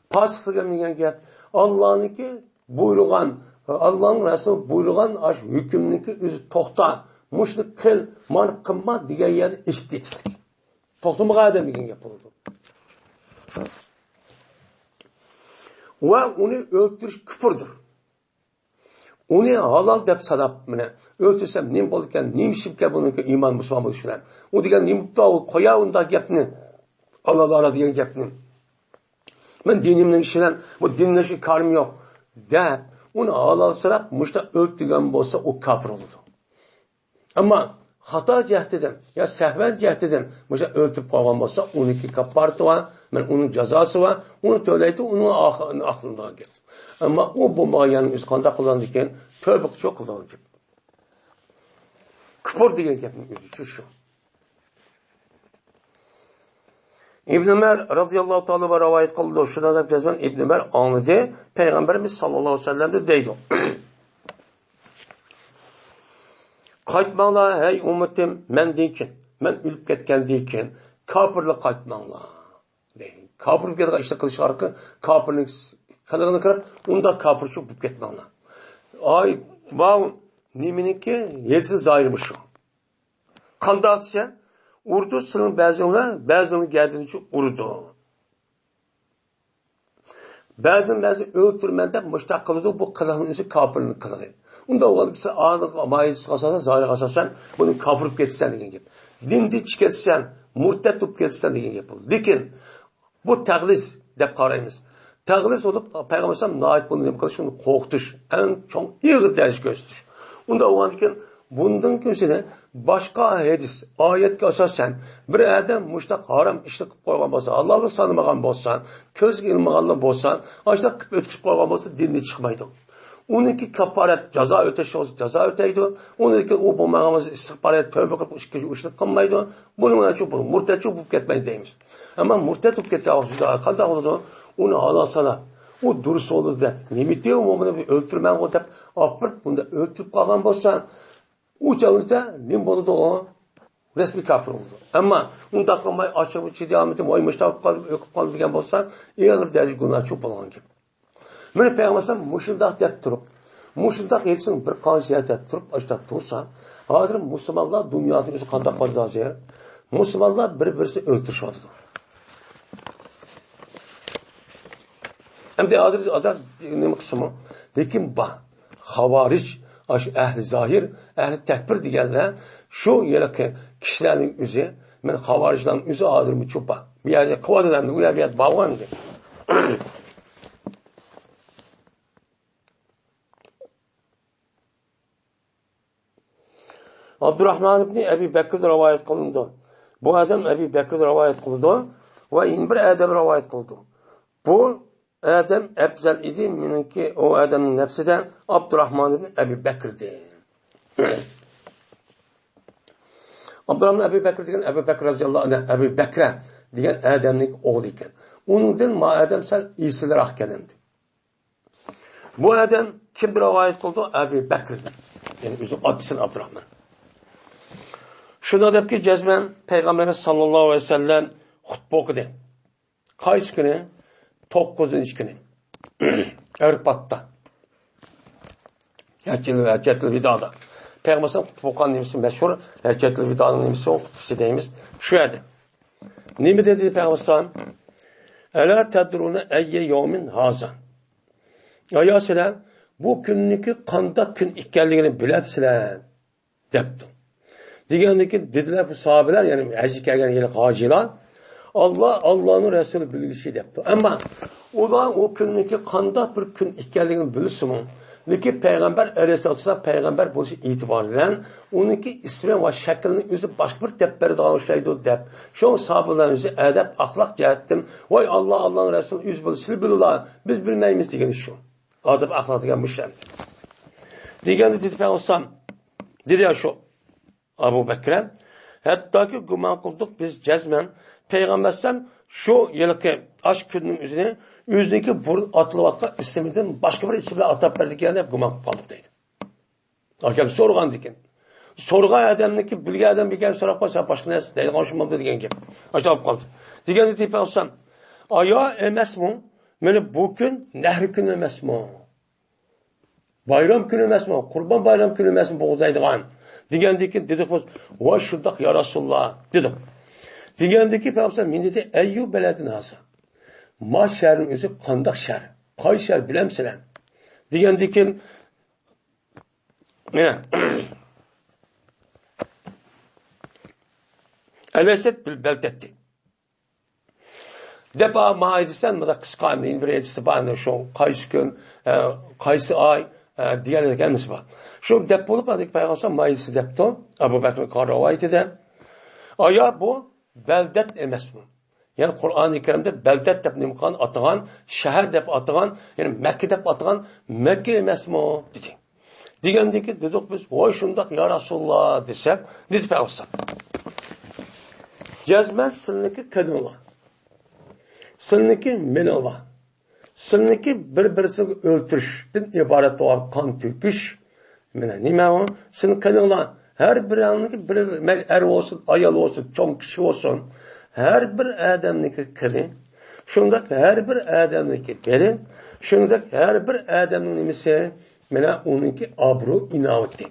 Pasıklık degan gap, Allah'ınki buyurgan, Allah'ın Resulü buyurgan aş hükümniki özü toxta, muşnu kıl, man kılma degan yerni işip getirdik. Toxtamaga adam degan gap oldu. Ve onu öldürüş küfürdür. Onu halal deb sanab, öldürsem nem bolgan, nem işipke bununki iman musulmon bo'lishlar. O degan nemda qo'ya unda gapni, Allah'lara degan gapni. Men dinimning ishidan bu dinlashi karim yo'q deb uni halal sanab, mushta o'ldirgan bo'lsa o kafir bo'ladi. Ammo xato jihatidan ya sahvan jihatidan mushta o'ldirib qolgan bo'lsa, uniki kafarati va men uning jazosi va uni to'laydi, uning aqlida gap. Ama o bo'lmaganning o'zi qanday qiladi ekan? Tövbe çok qiladi. Kufr degan gapning o'zi shu. İbn Ömer radhiyallohu ta'ala va rivoyat qildi. Shundan deb jazman İbn Ömer anladi. Payg'ambarimiz sallallohu alayhi vasallam de deydi. Qaytmanglar hey ummatim, men deykin. Men o'lib ketgandan keyin kofirlik qaytmanglar. Deydi. Kofirlikka ishla qilish orqali kofirlik qilig'ini kirib, unda kofirchi bo'lib ketmanglar. Ay, bu niminiki yelsiz ayrılmış. Kanda atışan, urdu sının bazını geldiğin için urdu. Bazını öldürmende müştak kılıdı, bu kılığının ise kafirlik kılığı. Onda o valıksa anı amayız kasasa, zahiri kasasan, bunu kafirlik geçsen degen gibi. Dindi çıketsen, murtet tutup geçsen degen gibi. Lekin, bu təqlis dep qaraymiz. Təqlis olup, Peygamber'den naid bunu demek kılışını korktuş. En çok iyi ders gösteriş. Onda o anken bundan köşede başka hadis, ayetke asasen bir adam müştak haram işlik koygan bolsa, Allah'ı sanmagan bolsan, köz ilmağanlı bolsan, açta ötküp koygan bolsa dinli çıkmaydı. Onunki kafaret, ceza öteşi olsa ceza öteydi. Onunki o bulmağımız istihbaret, tövbe kılıp işlik kılmaydı. Bunun için bunu murtetçi bulup ketmeyi deyimiz. Ama murtet bulup ketmeyi kaldak oldu. Onu alasana, o durus olur da, nemite umumunu bir öldürmen o da, apırt bunda öldürüp kalan bolsan, o çağırda nem boludu o, resmi kafir oldu. Ama onu takılmayı açıp devam edip, vay müştahip kalıp diyen bolsan, ağır derece günah çok olan gibi. Mene Peygamber'den muşundak dep durup, muşundak etsin bir kanşiye dep durup, açtak dursan, hazır Müslümanlar dünyada özü kandak vardı hazır, Müslümanlar birisi öldürüşüyordu. Hem de azar ne kısmı. Lekin bak, havariç, ehli zahir, ehli tekbir diyenler, şu yerdeki kişilerin üzü, ben havariclerin üzü ağzırımı çok bak. Bir yerde kıvadılarını, bir yerde bağlandı. Abdurrahman ibn Ebi Bekir rivayet kılındı. Bu adam Ebi Bekir rivayet kılındı. va yin bir adam rivoyat qildi. Bu adam afzal edi, meniki o adamning nafsidan Abdurrahmon ibn Abi Bakrdi. Abdurrahman Abi Bakr degan Abu Bakr roziyallohu anhu, Abu Bakra degan adamning o'g'li ekan. Uningdan ma adam sal esliroq kelindi. Bu adam kim rivoyat qildi? Abu Bakrdan. Ya'ni o'zi otsin Abdurrahman. Shunda debki jazman payg'ambarimiz sollallohu alayhi vasallam xutba o'qidi. Qaysi kuni? 9-kuni. Arfatda. Hajjatul vidoda. Peygamberimiz xutba o'qigan nimasi mashhur Hajjatul vidoning nimasi xutbasi deymiz. Shu edi. Nima dedi Peygamberimiz? Ala tadruna ayya yawmin haza. Ya sizlar bu kunniki qanday kun ekanligini bilasizlar debdi. Degandiki dedilar bu sahabelar, ya'ni hajga kelgan yili hojilar, Allohning rasuli bilgishi debdi. Ammo ular o kunniki qanday bir kun ekanligini bilsinmi? Lekin payg'ambar alayhisolom payg'ambar bo'lishi e'tiboridan uniki ismi va shaklini o'zi boshqa bir deb beradigan o'xshaydi deb. Shu sahobalarimiz adab, axloq jihatdan voy Allohning rasuli o'zi bilsa bilurlar, biz bilmaymiz degan shu. Adab, axloq degan bu shart. Deganda dedi payg'ambar dedi shu Abu Bakr, hattoki gumon qildik biz jazman payg'ambarsan shu yilki ash kunning o'ziniki burun otilayotgan ismidan boshqa bir ism bilan atab berdigan deb gumon qildik deydi. Akam so'rgan ekan. So'rgan odamniki bilgan odam ekan so'rab qolsa boshqa narsa deydigan shunday degan gap. Ajab qoldi. Deganda deb olsam, ayo emasmi? Mana bu kun nahr kuni emasmi? Bayram kuni emasmi? Qurbon bayram kuni emasmi bo'g'izlaydigan? Degandiki dedik biz, "Va shundoq ya Rasululloh" dedik. Degandiki payg'ambar men dedi, "Ayyu baladin hasa." Ma şəhərin özü qandaq şəhər. Qay şəhər biləmsizlər? Degandiki mana Əl-Əsəd bil bəldətdi. Dəba ma'aydisən mədə qısqandı, bir elçisi bağında şu qaysı gün, qaysı ay digərlər gəlməsi var. Şu dəb olub adık peyğəmbər ma'aydisi dəbdi. Abu Bakr rivayətində. Aya bu bəldət emasmı? Yani Kur'an-ı Kerim'de beldet deb nimkan atıgan, şehir deb atıgan, yani Mekke deb atıgan, Mekke emasmı dedi. Degandiki dedik biz, voy şundak ya Resulullah desek, dedi peygamber. Cezmen sizniki kadınlar. Sizniki menala. Sizniki bir-birisini öldürüşten ibaret olan kan töküş. Nima o? Sizin kadınlar her bir anlık bir er olsun, ayal olsun, çoğun kişi olsun. Her bir adamniki kili, şundak her bir adamniki beli, şundak her bir adamın nimisi, mena onunki abru inavati.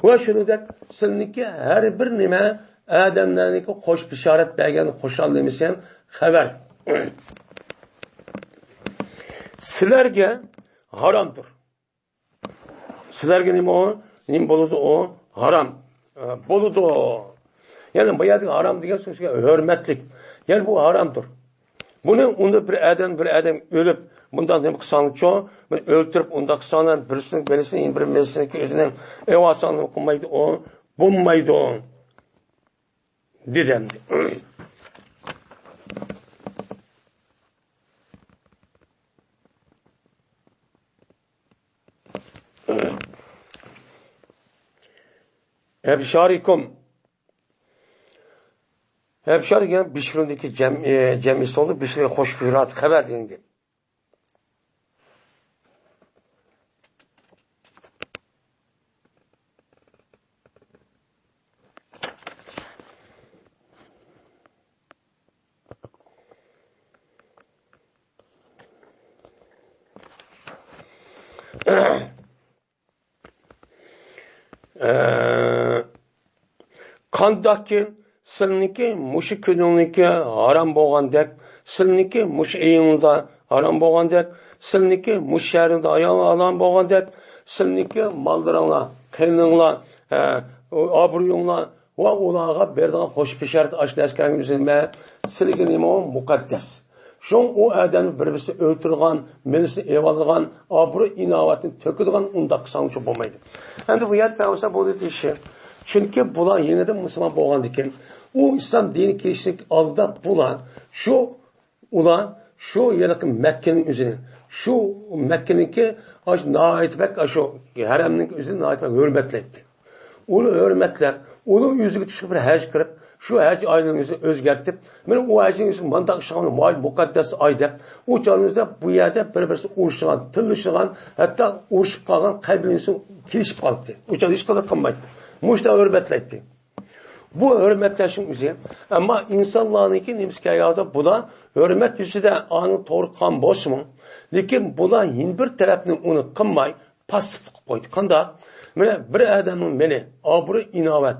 Ve şundak sizniki her bir nime adamlarniki hoş bişaret belgen hoşal nimisi haber. Sizlerge haramdır. Sizlerge nime o? Nim boludu o? Haram. Boludu o. Yani bu yerde haram diye sözü hürmetlik. Yani bu haramdır. Bunu onda bir adam ölüp bundan ne kısanlıkça ben öldürüp onda kısanan birisinin indirmesini ki özünün evasanını okumaydı o, bulmaydı o. Dedemdi. Ebşarikum Hemşire degan Bishirindagi jamisi oldu. Bishir xo'sh firat xabar degan. Qandaki sizniki mushi kununiki haram bo'lgandek, sizniki mush eyingda haram bo'lgandek, sizniki mush shahrida haram bo'lgandek, sizniki mollaringlar, qininglar, obro'yinglar va ularga berdigan xo'sh bisharat ashlashganingiz nima? Sizga nima muqaddas. Şun o adamı birisi öldürgen, milisini evalgan, abru inovatini töküdügan undaq sanıcı olmaydı. Hem de bu yer peygamber bu işi. Çünkü bular yeniden Müslüman boğandı ki, U İslam dini kelishlik oldida ular şu yakın Mekke'nin üzerine, şu Mekke'ninki naitbek şu haremnin üzerine naitbek hürmetletti. Onu hürmetler, onun yüzüge düşüp bir hac kırıp, şu hac ayının yüzünü özgertip, benim o hacın yüzünü mandak şahını mukaddes ay dep, o canınızda bu yerde birisi uğraşılan, tırlışılan, hatta uğraşıp kalan kalbinizin kilişip kalktı. O canı hiç kadar kalmaydı. Muşta hürmetletti. Bu hürmetleşin üzerine, ama insanlarınki nimskayada buna hürmet yüzüde anı doğru kan boş mu? Lekin buna hin bir tarafını onu kınmay, pasif koydu. Kanda, bir adamın meni, aburu inavet,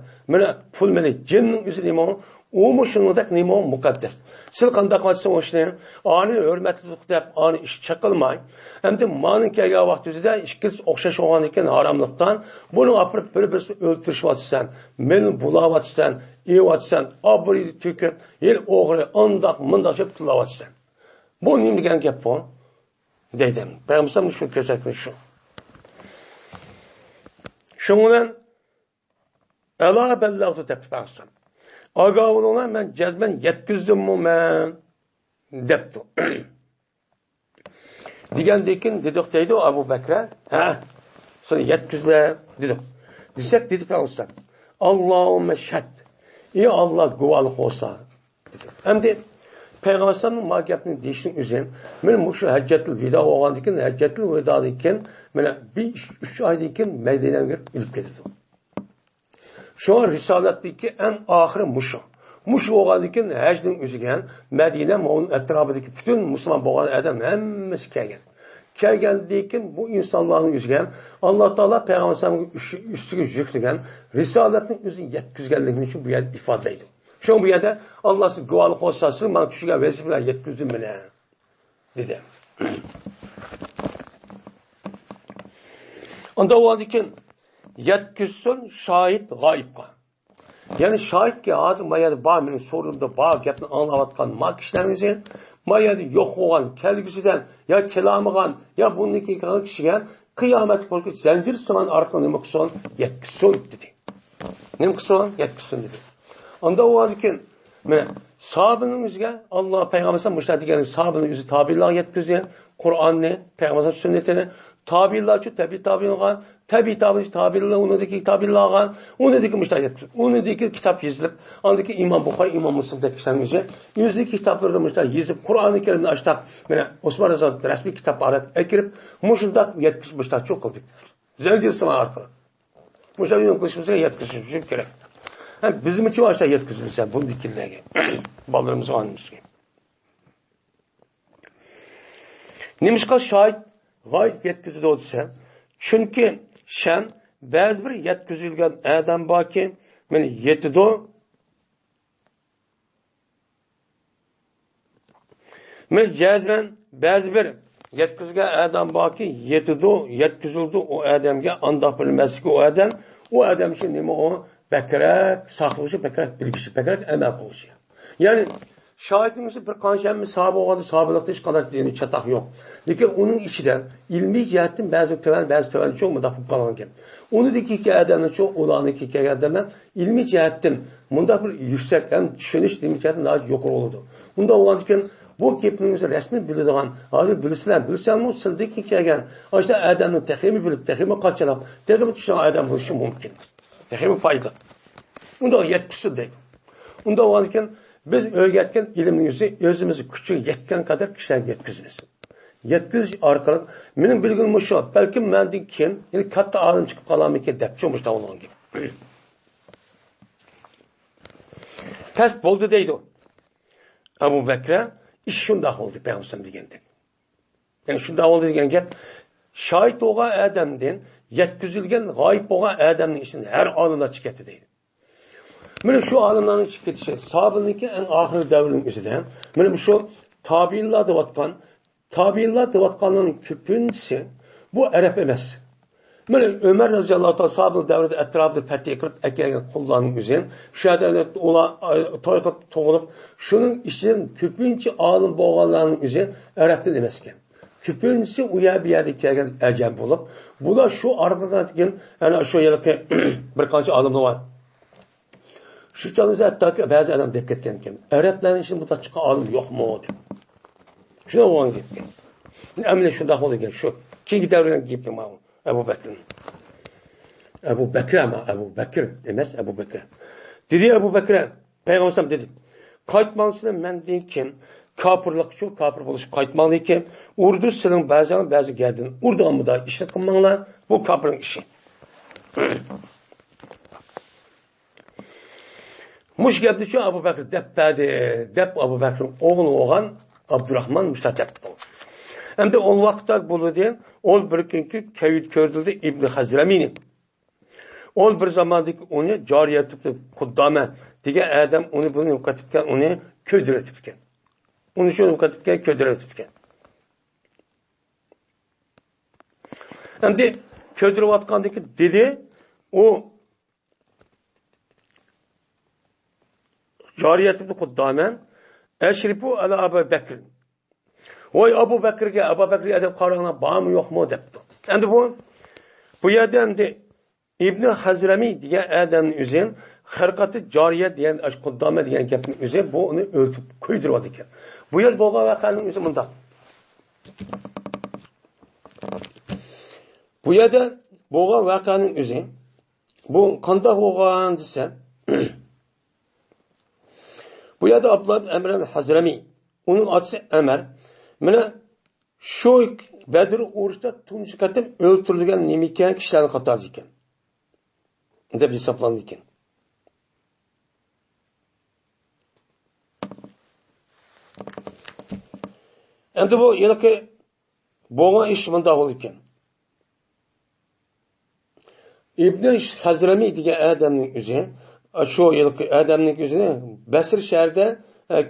pul meni, cinnin üzerine mi o? O şunludak neymi o mukaddes. Siz kandak vatsın o işini, anı hürmetlilik deyip, anı iş çakılmay. Hem de manın kaya vakti yüzüde işkiz okşaş olan iken haramlıktan, bunu apırıp birisi öldürüş vatsan, meni bula vatsan, iyi vatsan, aburu tükür, yer oğru, andak, mındak çöp tıla vatsan. Bu neyim degen gep bu? Dedim. Ben Müslüman şu kösekli şu. Şundan, Ela bellağıtı tepki baksam. Aga oluna ben cezmen yetkizdim mu ben? Deptu. Digendekin dedik deydi o Abu Bekre. Sana yetkizler dedik. Desek dedik baksam. Allahümme şed. İyi Allah guvalık olsa. Hem de Peygamber'in mahkeminin değiştiğinin üzerine benim şu Haccetul Veda oğlandikin Haccetul Veda'dayken bir 3 aydayken Medine'ye girip ilip getirdim. Şu an Risaletteki en ahırı Muşu. Muşu oğlandikin Hacce'nin üzerine Medine onun etrafındaki bütün Müslüman boğan adam hemmesi kelgen. Kelgendeyken bu insanların üzerine Allah Teala Peygamber'in üstüne yüklegen Risalettinin üzerine yetkizgenliğinin için bu yer ifadeydi. Şu an bu yerde Allah'ın güvalık olsasın, bana küçüge vesibeler yetkizdim bile. Dedi. Onda o halde yetkizsin şahit gayipka. Yani şahit ki ağzı mayada bağımının sorumda bağ yapını anlavatkan ma kişilerin mayada yok olan kelgisinden ya kelamıgan ya bununki kişigen kıyamet korku zincir sıman arkadan ne mıkson yetkizsin dedi. Ne mıkson yetkizsin dedi. Onda o halde sahabının yüzüge Allah Peygamber'e müştahit gelin sahabının yüzü tabirler yetkizdi. Kur'an'ı, Peygamber'in sünnetini tabirler şu tabi tabirler onundaki tabirler onundaki müştahit yetkizdi. Onundaki kitap yazılıp ondaki İmam Bukhari, İmam Müslim'deki kişilerin yüzdeki kitaplarda müştahit yazıp Kur'an-ı Kerim'de açtık. Osman Rıza'nın resmi kitap arat ekirip müştahit yetkizmiş müştahit çok kıldık. Zencir sıma arka. Müştahit yönkülüşümüze yetkizmiş gerek. Bizim için aşağı yetkizmişler bu dikillerine. Ballarımızı anlamış gibi. Nimişka şahit gayet yetkizili olsa, çünkü şen bazı bir yetkizilgen adam baki, yetido, cezben bazı bir yetkizilgen adam baki, yetkizildi o adamga, andak bilmez ki o adam için neymi o, bekrek, saklılışı, bekrek bilgisi, bekrek emel koğuşu. Yani şahitimizi bir kanşemiz sahabe olmadı, sahabelikte hiç kadar dini çatak yok. Lakin onun içinden ilmi cihetin bazı töven çok mu da kalanken. Onu diki ki adamın çok olanı ki adamın ilmi cihetin bunda bir yüksek hem düşünüş ilmi cihetin daha yok olurdu. Bunda olanken bu kepinimizi resmi bildiğin, hadi bilsen mi sildeki ki yani işte adamın tehimi bilip, tehimi kaçırıp, tehimi düşünen adam bu işi mümkün. Tehimi fayda. Bunda yetkisi değil. Bunda olanken biz öğretken ilimimizi özümüzü küçük yetken kadar kişiler yetkizimiz. Yetkiz arkalık benim bilgim şu. Belki mendin kim yani katta alim çıkıp kalan ki dep çoğumuş da onun gibi. Pes boldu deydi o. Abu Bekre iş şunda oldu Peygamber degende. Yani şunda oldu degen gap şahit oğa adamdan yetkizilgen gayip oğa adamın için her alına çıkıtı değil. Benim şu alimlerin çıkışı sahabınınki en ahir devrinin üzerinden benim şu tabiinler vatkanların küpüncesi bu Arap emas. Benim Ömer radıyallahu anh sahabının devrinde etrafında fetih kılıp ekleyen kullarının üzerine şehadetler tarikat toğulup şunun içinden küpünçü alim boğalarının üzerine Arap'tan emasken. Küpüncesi uya bir yerde kelgen ecem olup bu da şu arkadan yani şu yerdeki bir kanca alimler var. Shu chog'da hattoki ba'zi odam deb ketgan ekan. Arablarning ishini bunday chiqa olim yo'qmi deb. Shuna o'g'an ketgan. Amli shunda bo'lgan shu. Keyingi davrdan gapim bu Abu Bakr. Abu Bakr ama Abu Bakr emas Abu Bakr. Dedi Abu Bakr Peygamber dedi. Qaytmoqchilar mendan kim? Kafirlik şu kafir bo'lishib qaytmoqli ekan. Urdu sizning ba'zi gadin. Urdiganmida ishni qilmanglar. Bu kafirning ishi. Mush gapni şu Abu Bakr deb Abu Bakrning o'g'li bo'lgan Abdurrahman mustajabdi. Endi o vaqtda bo'ldi, ol bir kunki ko'rdildi İbn Hazramini. Ol bir zamandaki onu cariye tutib Kuddame degan adam onu bunu yo'qotibgan, uni ko'diratibgan. Uni shu yo'qotibgan, ko'diratibgan. Endi ko'dirayotgandiki dedi, o cariye tutib Kuddame Eşrifu ala Abu Bakr. Oy Abu Bakr'ga adam qaranglar bormi yo'qmi debdi. Endi bu yerda endi İbn Hazrami degan adamning o'zi xirqati joriya degan Quddama degan gapning o'zi bu uni o'ltib qo'ydiradi ekan. Bu yer bo'lgan voqeaning o'zi bunda. Bu yerda bo'lgan voqeaning o'zi bu qanday bo'lgan desa bu yerda Abdullah Amr al-Hazrami uning otasi Amr mana shu Badr urushida tunji qatim o'ltirilgan nemikan kishilarni qatori ekan. Deb hisoblandı ekan. Endi bu yilki bo'lgan ish bunda bo'ldi ekan. İbn Hazrami degan odamning o'zi shu yilki odamning o'zini Basr shahrida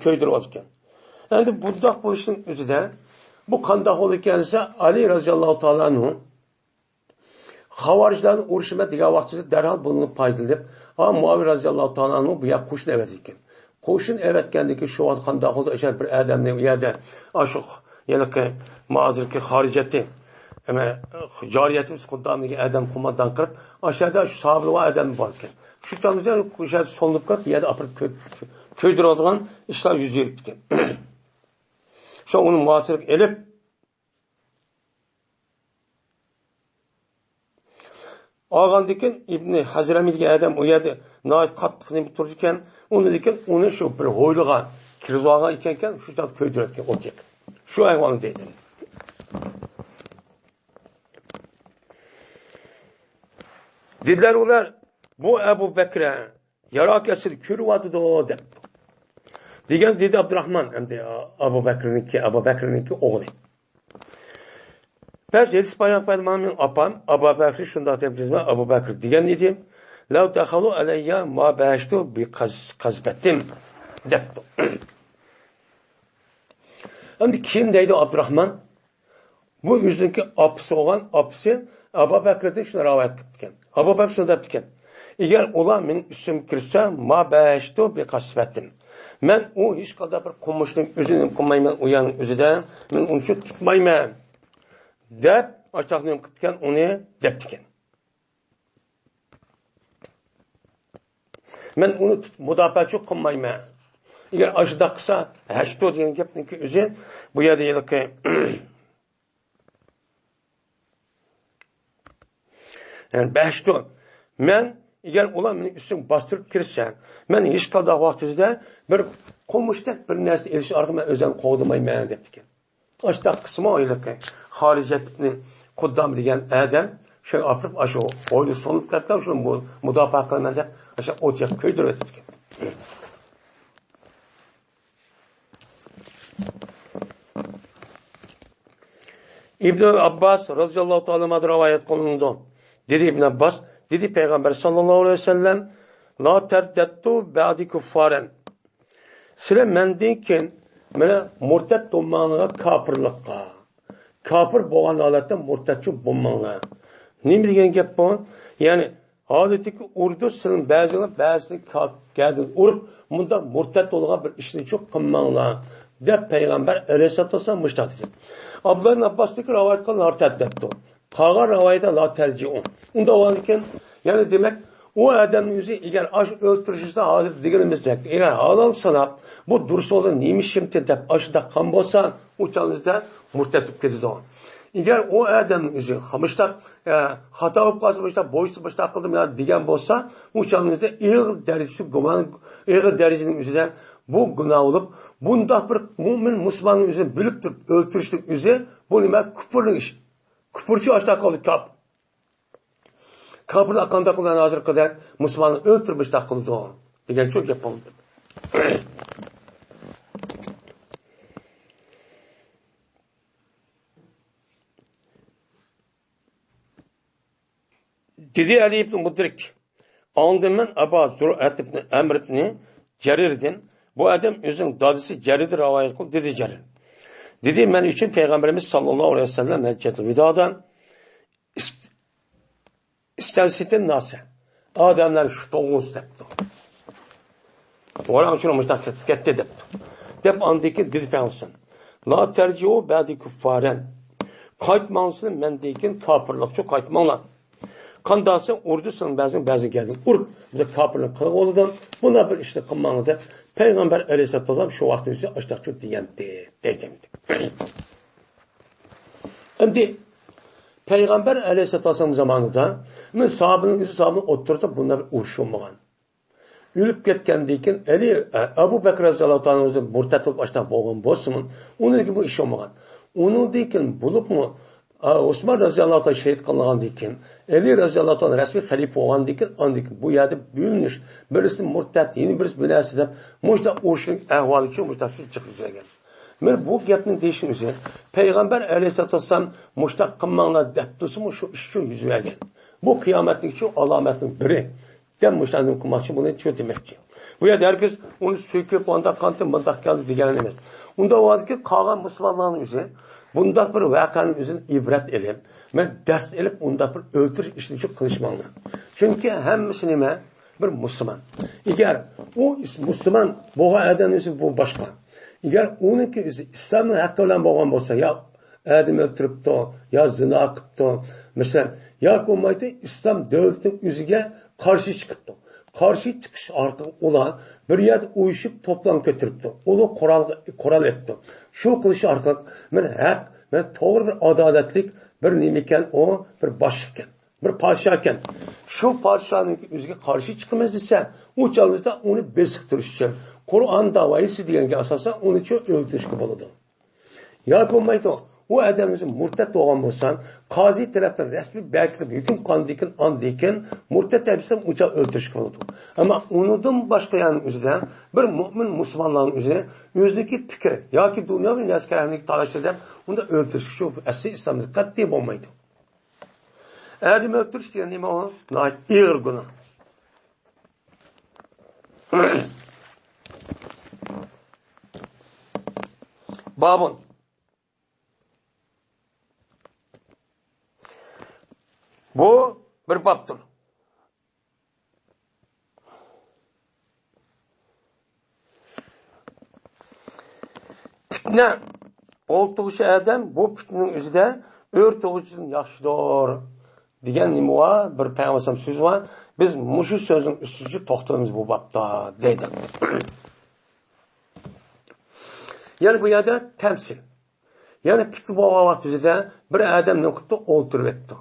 ko'ydirib olgan. Endi bundoq bo'lishining o'zida bu qanday bo'ldi ekansa Ali roziyallohu taolo anhu Xavarijlarni urushima degan vaqtida darhol buni foydalanib, Muaviy roziyallohu taolo anhu bu yoq qo'shin evat ekan. Qo'shin evatgandiki shu vaqt qanday bo'ldi o'sha bir odamning u yerda ashu yilki muazirki xorijati ama joriyatimiz Quddamiga adam qo'mondan qilib, o'shada shu sahobalar va odam bor ekan. Shu tamizda o'sha so'nib qolib, bu yerda opirib ko'ydiradigan ishlar yuz bergan. Shu uni muasirlik elib Ağandikin İbn Hazrami degan adam u yerda noyat qattiq nima turdi ekan, uni shu bir ho'yliga kirib olgan ekan, shu yerda ko'ydirayotgan o'tib. Shu ayvonni deydi. Dedilar ular bu Abu Bakr yaroqasini ko'ryapti deb. Degan dedi Abdurrahman, endi Abu Bakrniki o'g'li. Bəs Elçi Peyğəmbər mənim apam Abu Bakr şunda tepkizmə Abu Bakr degan idi. Law dakhalu alayya ma ba'ashtu bi qazbatin debdi. Endi kim deydi Abdurrahman? Bu o'ziniki apisi olgan apisi Abu Bakrdan shuni rivoyat qilgan. Abu Bakr shunda degan. Agar ular mening ustim kirsa ma ba'ashtu bi qazbatin. Men u hech qanday bir qilmishning o'zini qilmayman, u yerning o'zida men uni tutmayman. Deb açaqlıyım qıtken onu deptiken. Men onu müdafaa çok qılmayman. Eğer aşıda qısa, həşto deyen gepninki özü bu yerda yılki yani bəşto. Men eğer ulan mening üstüm bastırıp kirsen, men hiç qaldaq vaqtizde bir qolmuşdak bir narsa elish arqıma özən qoğdumayman deptiken. Aşıda qısma o yılki Xarijatni Quddam degan adam shu opirib ashu o'yni so'nib ketgan shu mudofaa qilaman deb ashu o'tga ko'ydirib ketgan. İbn Abbas roziyallohu taolo anhu rivoyat qilindi. Dedi İbn Abbas, dedi Peygamber sallallahu aleyhi ve sellem la tertettu ba'di kuffaran. Sizlar mendan keyin mana murtad bo'lmanglar kofirlikqa. Kafir bo'lgan holatda murtadchi bo'lmanglar. Nima degan gap bu? Ya'ni holatdagi urdu sizning ba'zini gadin urib, bunda murtad bo'lgan bir ishni cho'q qilmanglar deb payg'ambar alayhisolatu vasallam mushtaq dedi. Abdullah ibn Abbosning rivoyat qilgan ortad debdi. Qolgan rivoyatda la tarji'un. Unda o'lgan, ya'ni demak, O adamın yüzü eğer aş öldürüşürse hazır diğerimizde. Eğer halal sanap bu dursa olan neymiş şimdi de aşıda kan bolsa uçağınızda murtetip gidiyor. Eğer o adamın yüzü hamışta hata olup kalmışta boysu başta kıldım ya diyen bolsa uçağınızda ağır derecesi güman ağır derecenin yüzünden bu günah olup bunda bir mümin Müslümanın yüzünü bilip durup öldürüşlük yüzü bu nime küfürlük iş. Küfürçü aşağı kaldı kap. Kapıda akanda kılan hazır kadar Müslümanı öldürmüş takıldı o. Diyen çok yapıldı. Dedi Ali ibn Mudrik. Andımın Aba Zür'at ibn Emr ibn Cerir'din. Bu adam özün dadısı Cerir'dir rivayet kıldı. Dedi Cerir. Dedi ben için Peygamberimiz sallallahu aleyhi ve sellem Heccetul Vida'dan istensitin nase. Adamlar şu doğuz depti. Oran için müştakit gitti depti. Dep andaki dedi Peygamber. La tercihu ba'di kuffaren. Kaytmansın mendeyken kafirlikçi kaytmanlar. Kandası urdusun bazı geldin. Bir de kafirlik kılık oldu. Buna bir işte kılmanıza Peygamber aleyhisselatü vesselam şu vakti yüzü açtıkçı diyendi. Şimdi Peygamber aleyhisselatü vesselam zamanında sahabının yüzü sahabının oturdu bunlar uğraşı olmagan. Ülüp ketkendeyken Ebu Bekir radıyallahu anh'ın murtatılıp açtan boğun bozsumun. Onun gibi bu iş olmagan. Onun deyken bulup mu Osman radıyallahu anh şehit kılıngan deyken Ali radıyallahu anh resmi halife olan deyken bu yerde bölünüş. Birisi murtat, yeni birisi binası da muşta uğraşın ahvalı için muşta çıkacak. Men bu gapning deyishing o'zi Payg'ambar alayhisolatu vasallam mushtaq qilmanglar debdisimi shu ish uchun yuz bergan. Bu qiyomatning shu alomatning biri. Dem mushtaqni qilmoqchi buni shu demoqchi. Bu yerda herkes uni so'kib bunda qanti bunda keldi degan emas. Unda vazki qolgan musulmonlarning o'zi bunda bir voqeaning o'zini ibrat elib, men dars elib unda bir o'ltirish ishini qilishmanglar. Chunki hammasi nima? Bir musulmon. Agar u musulmon bo'lgan odam o'zi bu boshqa. Eğer onunki İslam'ın hakkı olan bağlan olsa ya adam öldürüptü ya zina kıptı mesela ya olmaydı İslam devletinin yüzüge karşı çıkıptı. Karşı çıkış arkalı olan bir yer uyuşup toplam götürüptü. Onu kural etti. Şu kılışı arkalı ben doğru bir adaletlik bir nimiken o bir başken bir padişahken şu padişahın yüzüge karşı çıkmaz ise uçağımızda onu besiktirişeceğim. Kur'an davayısı diyen ki asasen onun için öldürüşkü buludu. Ya olmaydı o adamımızın murtet doğan olsan, kazi taraftan resmi belki de hüküm kandikin andikin, murtet elbisen uca öldürüşkü buludu. Ama unudum başka yanın üzerine, bir mümin Müslümanların üzerine, yüzdeki fikri, ya ki dünya ve neskerhanlık talaş edem, onda öldürüşkü şu esri İslam'da katli olmaydı. Adam öldürüş diyen neyme o? Nait ağır günah. Babın bu bir babdır. Fitne oltuğucu adam bu fitnenin üzerinde örtüğücünün yaşlıdır diyen nima bir peygamber söz var. Biz muşu sözün üstücü toxtalımız bu babda deydi. Yani bu yerde temsil. Yani fitne boğan vaktinde bir adam ne kıptı? Oltırıp etti.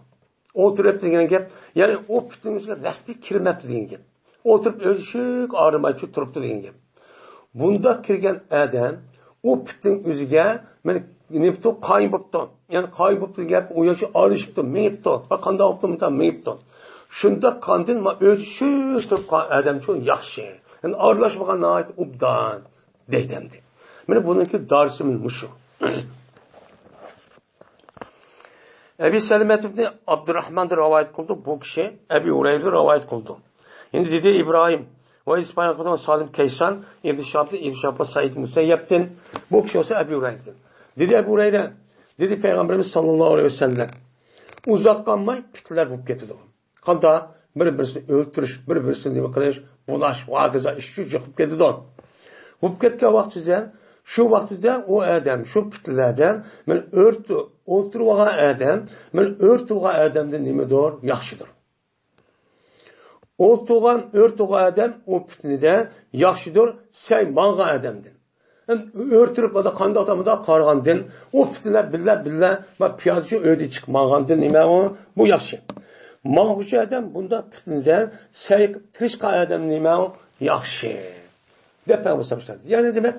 Oltırıp etti degan gap, yani o fitnemizge resmi kirmepti degan gap. Oltırıp ölüşük ağrımay turuptu degan gap. Bunda kirgen adam o fitnenin üzüge nepti kayıptı. Yani kayıptı gap o yaşı ağrışıptı, meyipti. Bakanda optu meyipti. Şunda kandın ma ölüşük turup adam çok yaxşı. Yani ağırlaşmagan ait ubdan deydemdi. Mene bununki darisimin muşu. Ebi Selimet ibn Abdurrahman'da rivayet kıldı. Bu kişi Ebi Hureyre'de rivayet kıldı. Şimdi dedi İbrahim ve İspanya'da Salim Kaysan İrşap'ta Said Musayyep'ten bu kişi olsa Ebi Hureyre'den. Dedi Ebi Hureyre, dedi Peygamberimiz sallallahu aleyhi ve sellem uzaklanmay fitneler bulup getirdi. Kanda birisini öldürüş, birisini nime kılış, bulaş, vagıza, işçi yıkıp getirdi. Bulup ketken vaktizden şu vaktide o adam, şu fitnelerden men o'ltirgan adam, men o'rtugan adamdan nima dor yaxshidir. O'ltuğan, örtuğan adam o fitnede yaxşıdır, sen manga adamdın. Örtürüp da qanday adamda qarğandın, o fitneler billa piyadçı ödü çıkmağandın, nima o? Bu yaxşı. Mağucu adam bunda fitneden sayık tırışqa adam nima o? Yaxşı. Depem başladı. Yani demek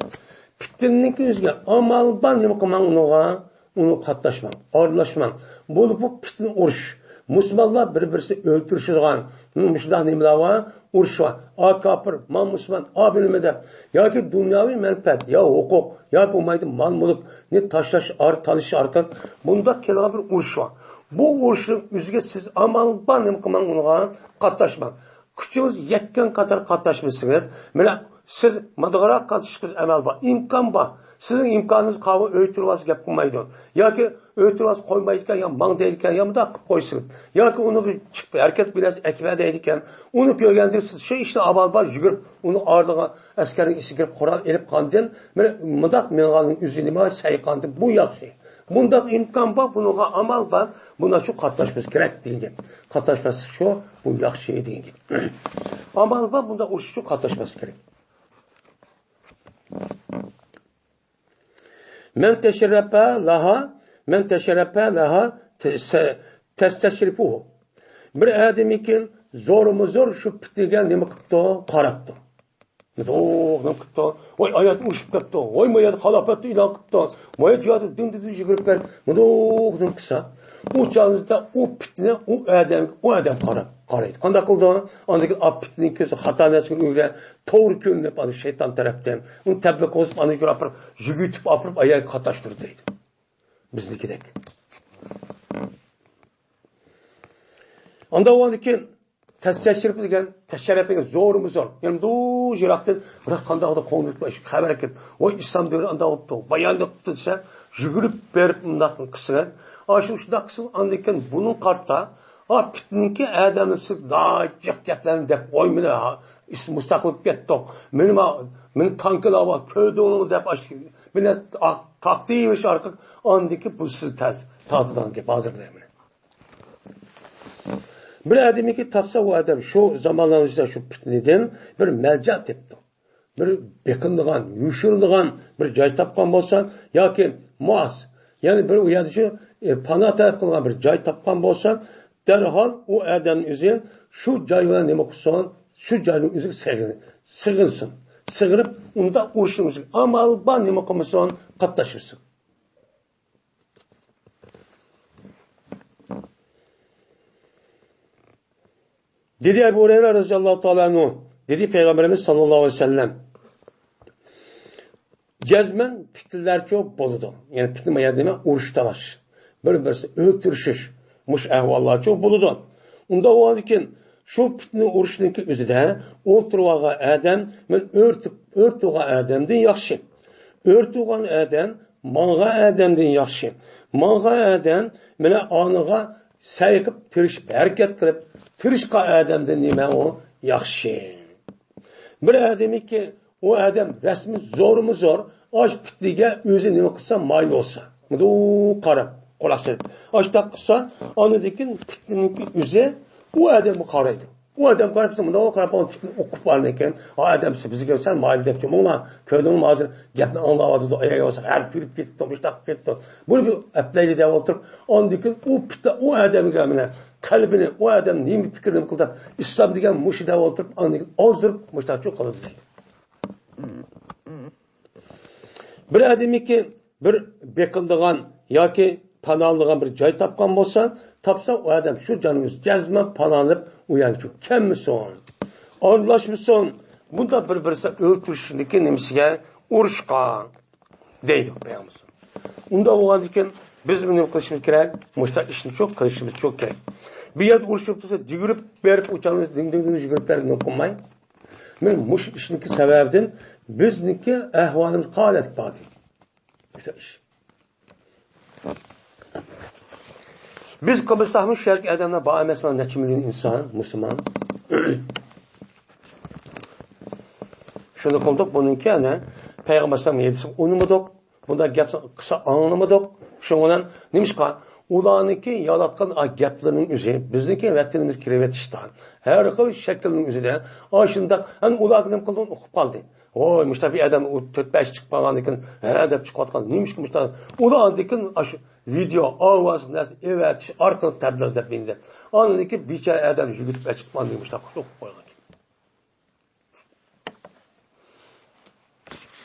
fitnenin özüge amal ban nima qilmang onu qatnaşmang, aralashmang. Bu fitne uruş. Müslümanlar bir-birini öldürüşüdügan, müşdah nimalar uruş var. A kafir, mal Müslüman, a bilmede. Ya ki dünyavi menfaat, ya hukuk, ya olmaydı mal muluk, ne taşlaş, tanış arkan. Bunda kelime bir uruş var. Bu uruşun üzüge siz amal banım kılmang ona qatnaşmang. Küçüğünüz yetken kadar qatnaşmışsınız. Mana siz madagara qatnaşırsınız amal var. İmkan var. Sizin imkanınız qavı öğütürvaz gap qilmaydi. Yoki öğütürvaz qo'ymaydigan, ya mang deydigan, ya mundaq qilib qo'ysiz. Yoki uni chiqib hareket biraz ekme deydigan, uni ko'rganda siz shu ishni amal bor yugurib, uni ordiga askarning isiga Qur'on elib qandin, mana mundaq menganing o'zini ma sayqandi. Bu yaxshi. Bundaq imkon bor, bunaqa amal bor, buna shu qatnashimiz kerak degan. Qatnashmas shu, bu yaxshi degan. Amal bor, bunda shu qatnashmas kerak. Men teşerrepe laha testeshrifuhu. Bir adamikin zor şu pittigen nima qipti, qarabdi. Nima qipti? Voy ayat ushib qipti. Voy mayat xalafat e'lon qipti. Mayat yodi dindi yugurib ber. Nima qisa? U chog'da u pitni u adam qaraydi. Qanday qildi? Andagi pitning ko'zi xatonasiga o'yga to'g'ri ko'rinib ana shayton tarafdan uni tabliq qilib ana ko'rib yugitib olib ayaga qatashtirdi deydi. Biznikidek. Anda o'ndiki tasashshirib degan zo'r. Yani bu jiroqdan bir qanday qo'ng'ib xabar kelib, voy islom dini anda o'tdi. Bayon qilib desa, yugurib berib undaq qilsa, shu shunday qilsa, andikan buning qarta pitninki adamisi dajjiq gaplarni deb qo'ymadi. Ism mustaqil ketdi. Meni tankilava ko'dini deb meni taqdiy sharqi andiki bu siz ta'tidan gap hozirlayman. Bir adamiki tapsa o adam şu zamanlarımızda şu pitniden bir melca tepti. Bir bekindiğen, yuşurduğun bir cay tapkan bolsan, ya ki muaz, yani bir uyadıcı pana taraf kılgan bir cay tapkan bolsan, derhal o adamın üzerine şu cayına ne okusan, şu cayının üzerine sığınsın. Sığırıp onda uğraşırsın. Amal ban ne okusan katlaşırsın. Dedi Ebu Hureyre radıyallahu ta'ala anhu, dedi Peygamberimiz sallallahu aleyhi ve sellem, cezmen pitiller çok boludu. Yani pitilmeye deme uruş talaş. Birisi öldürüşüş. Muş ehvallar çok boludu. Onda o halde şu pitini uruşunki özüde olturvağa adam, men örtüğa adamdan yaxşı. Örtüğan adam, manga adamdan yaxşı. Manga adam, mene anığa sayıkıp, tirişip, hareket kılıp, tirişqa adamdan nima o yaxshi. Bir adamı ki o adam resmi zor aş pitliga o'zi nima qilsa mayli olsa. Mudu qarab, quloq solib. Ashta qilsa, anidikin pitliniki o'zi o adamni qaraydi. O adam qarabsa, bunda o qarab pitni o'qib olgan ekan, o adamsi bizga sen mayli deb kimona ko'rdim hozir gapni anlayapti, ayaga olsa har kirib ketdi, mushtaq ketdi. Bunu bir aplaydi deb o'tirib, anidikin o adamga mana kalbini o adam nemi fikrini qilib islom degan mushida o'tirib ozdirib mushtaqchi qiladi. Bir adamiki bir beqindigan yoki panaldigan bir joy topgan bo'lsa, topsa o adam shu joningiz jazman panalib uyanchi kammisan, aralashmisan, bunda bir-birisi o'ltirishniki nimasiga urushgan deydi Peygamberimiz. Unda o'g'andikin biz buni qilishimiz kerak, mushtaq ishni çok qilishimiz çok kerak. Bir yer urushib tursa, yugurib berib o'chamiz ding yugurib berib o'qimay. Men mush ishniki sababdan bizniki ahvolimiz qolat bodi. O'sha ish. Biz qilsaqmi sharq odamlar bor emasman, necha million inson, musulmon. Shuni qildik, buningki ana payg'ambar sallallohu alayhi vasallam unimidik, bunda gap qilsa anglamadik. Shundan nimishqa ularniki yalatgan gaplarning o'zi bizniki vatanimiz kirevetishdan har xil shaklning o'zida ana shundoq ham ular nima qildi o'qib qoldi. Voy mushtabi adam 4-5 chiqib qolgan ekan ha deb chiqayotgan nimishki mushta ularnikin shu video ovoz narsa evatish orqali tadbir deb endi aniki bechara adam yugurib chiqqan mushta o'qib qo'ygan.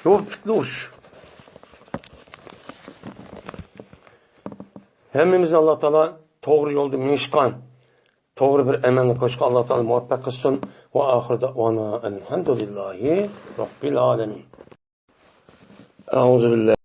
Yo'q fiklush. Hemmimizni Allah Teala doğru yolda minishgan, doğru bir amalni qilishga Allah Teala muvaffaq qilsin. Va oxirida ana alhamdulillahi robbil alamin. A'udhu billahi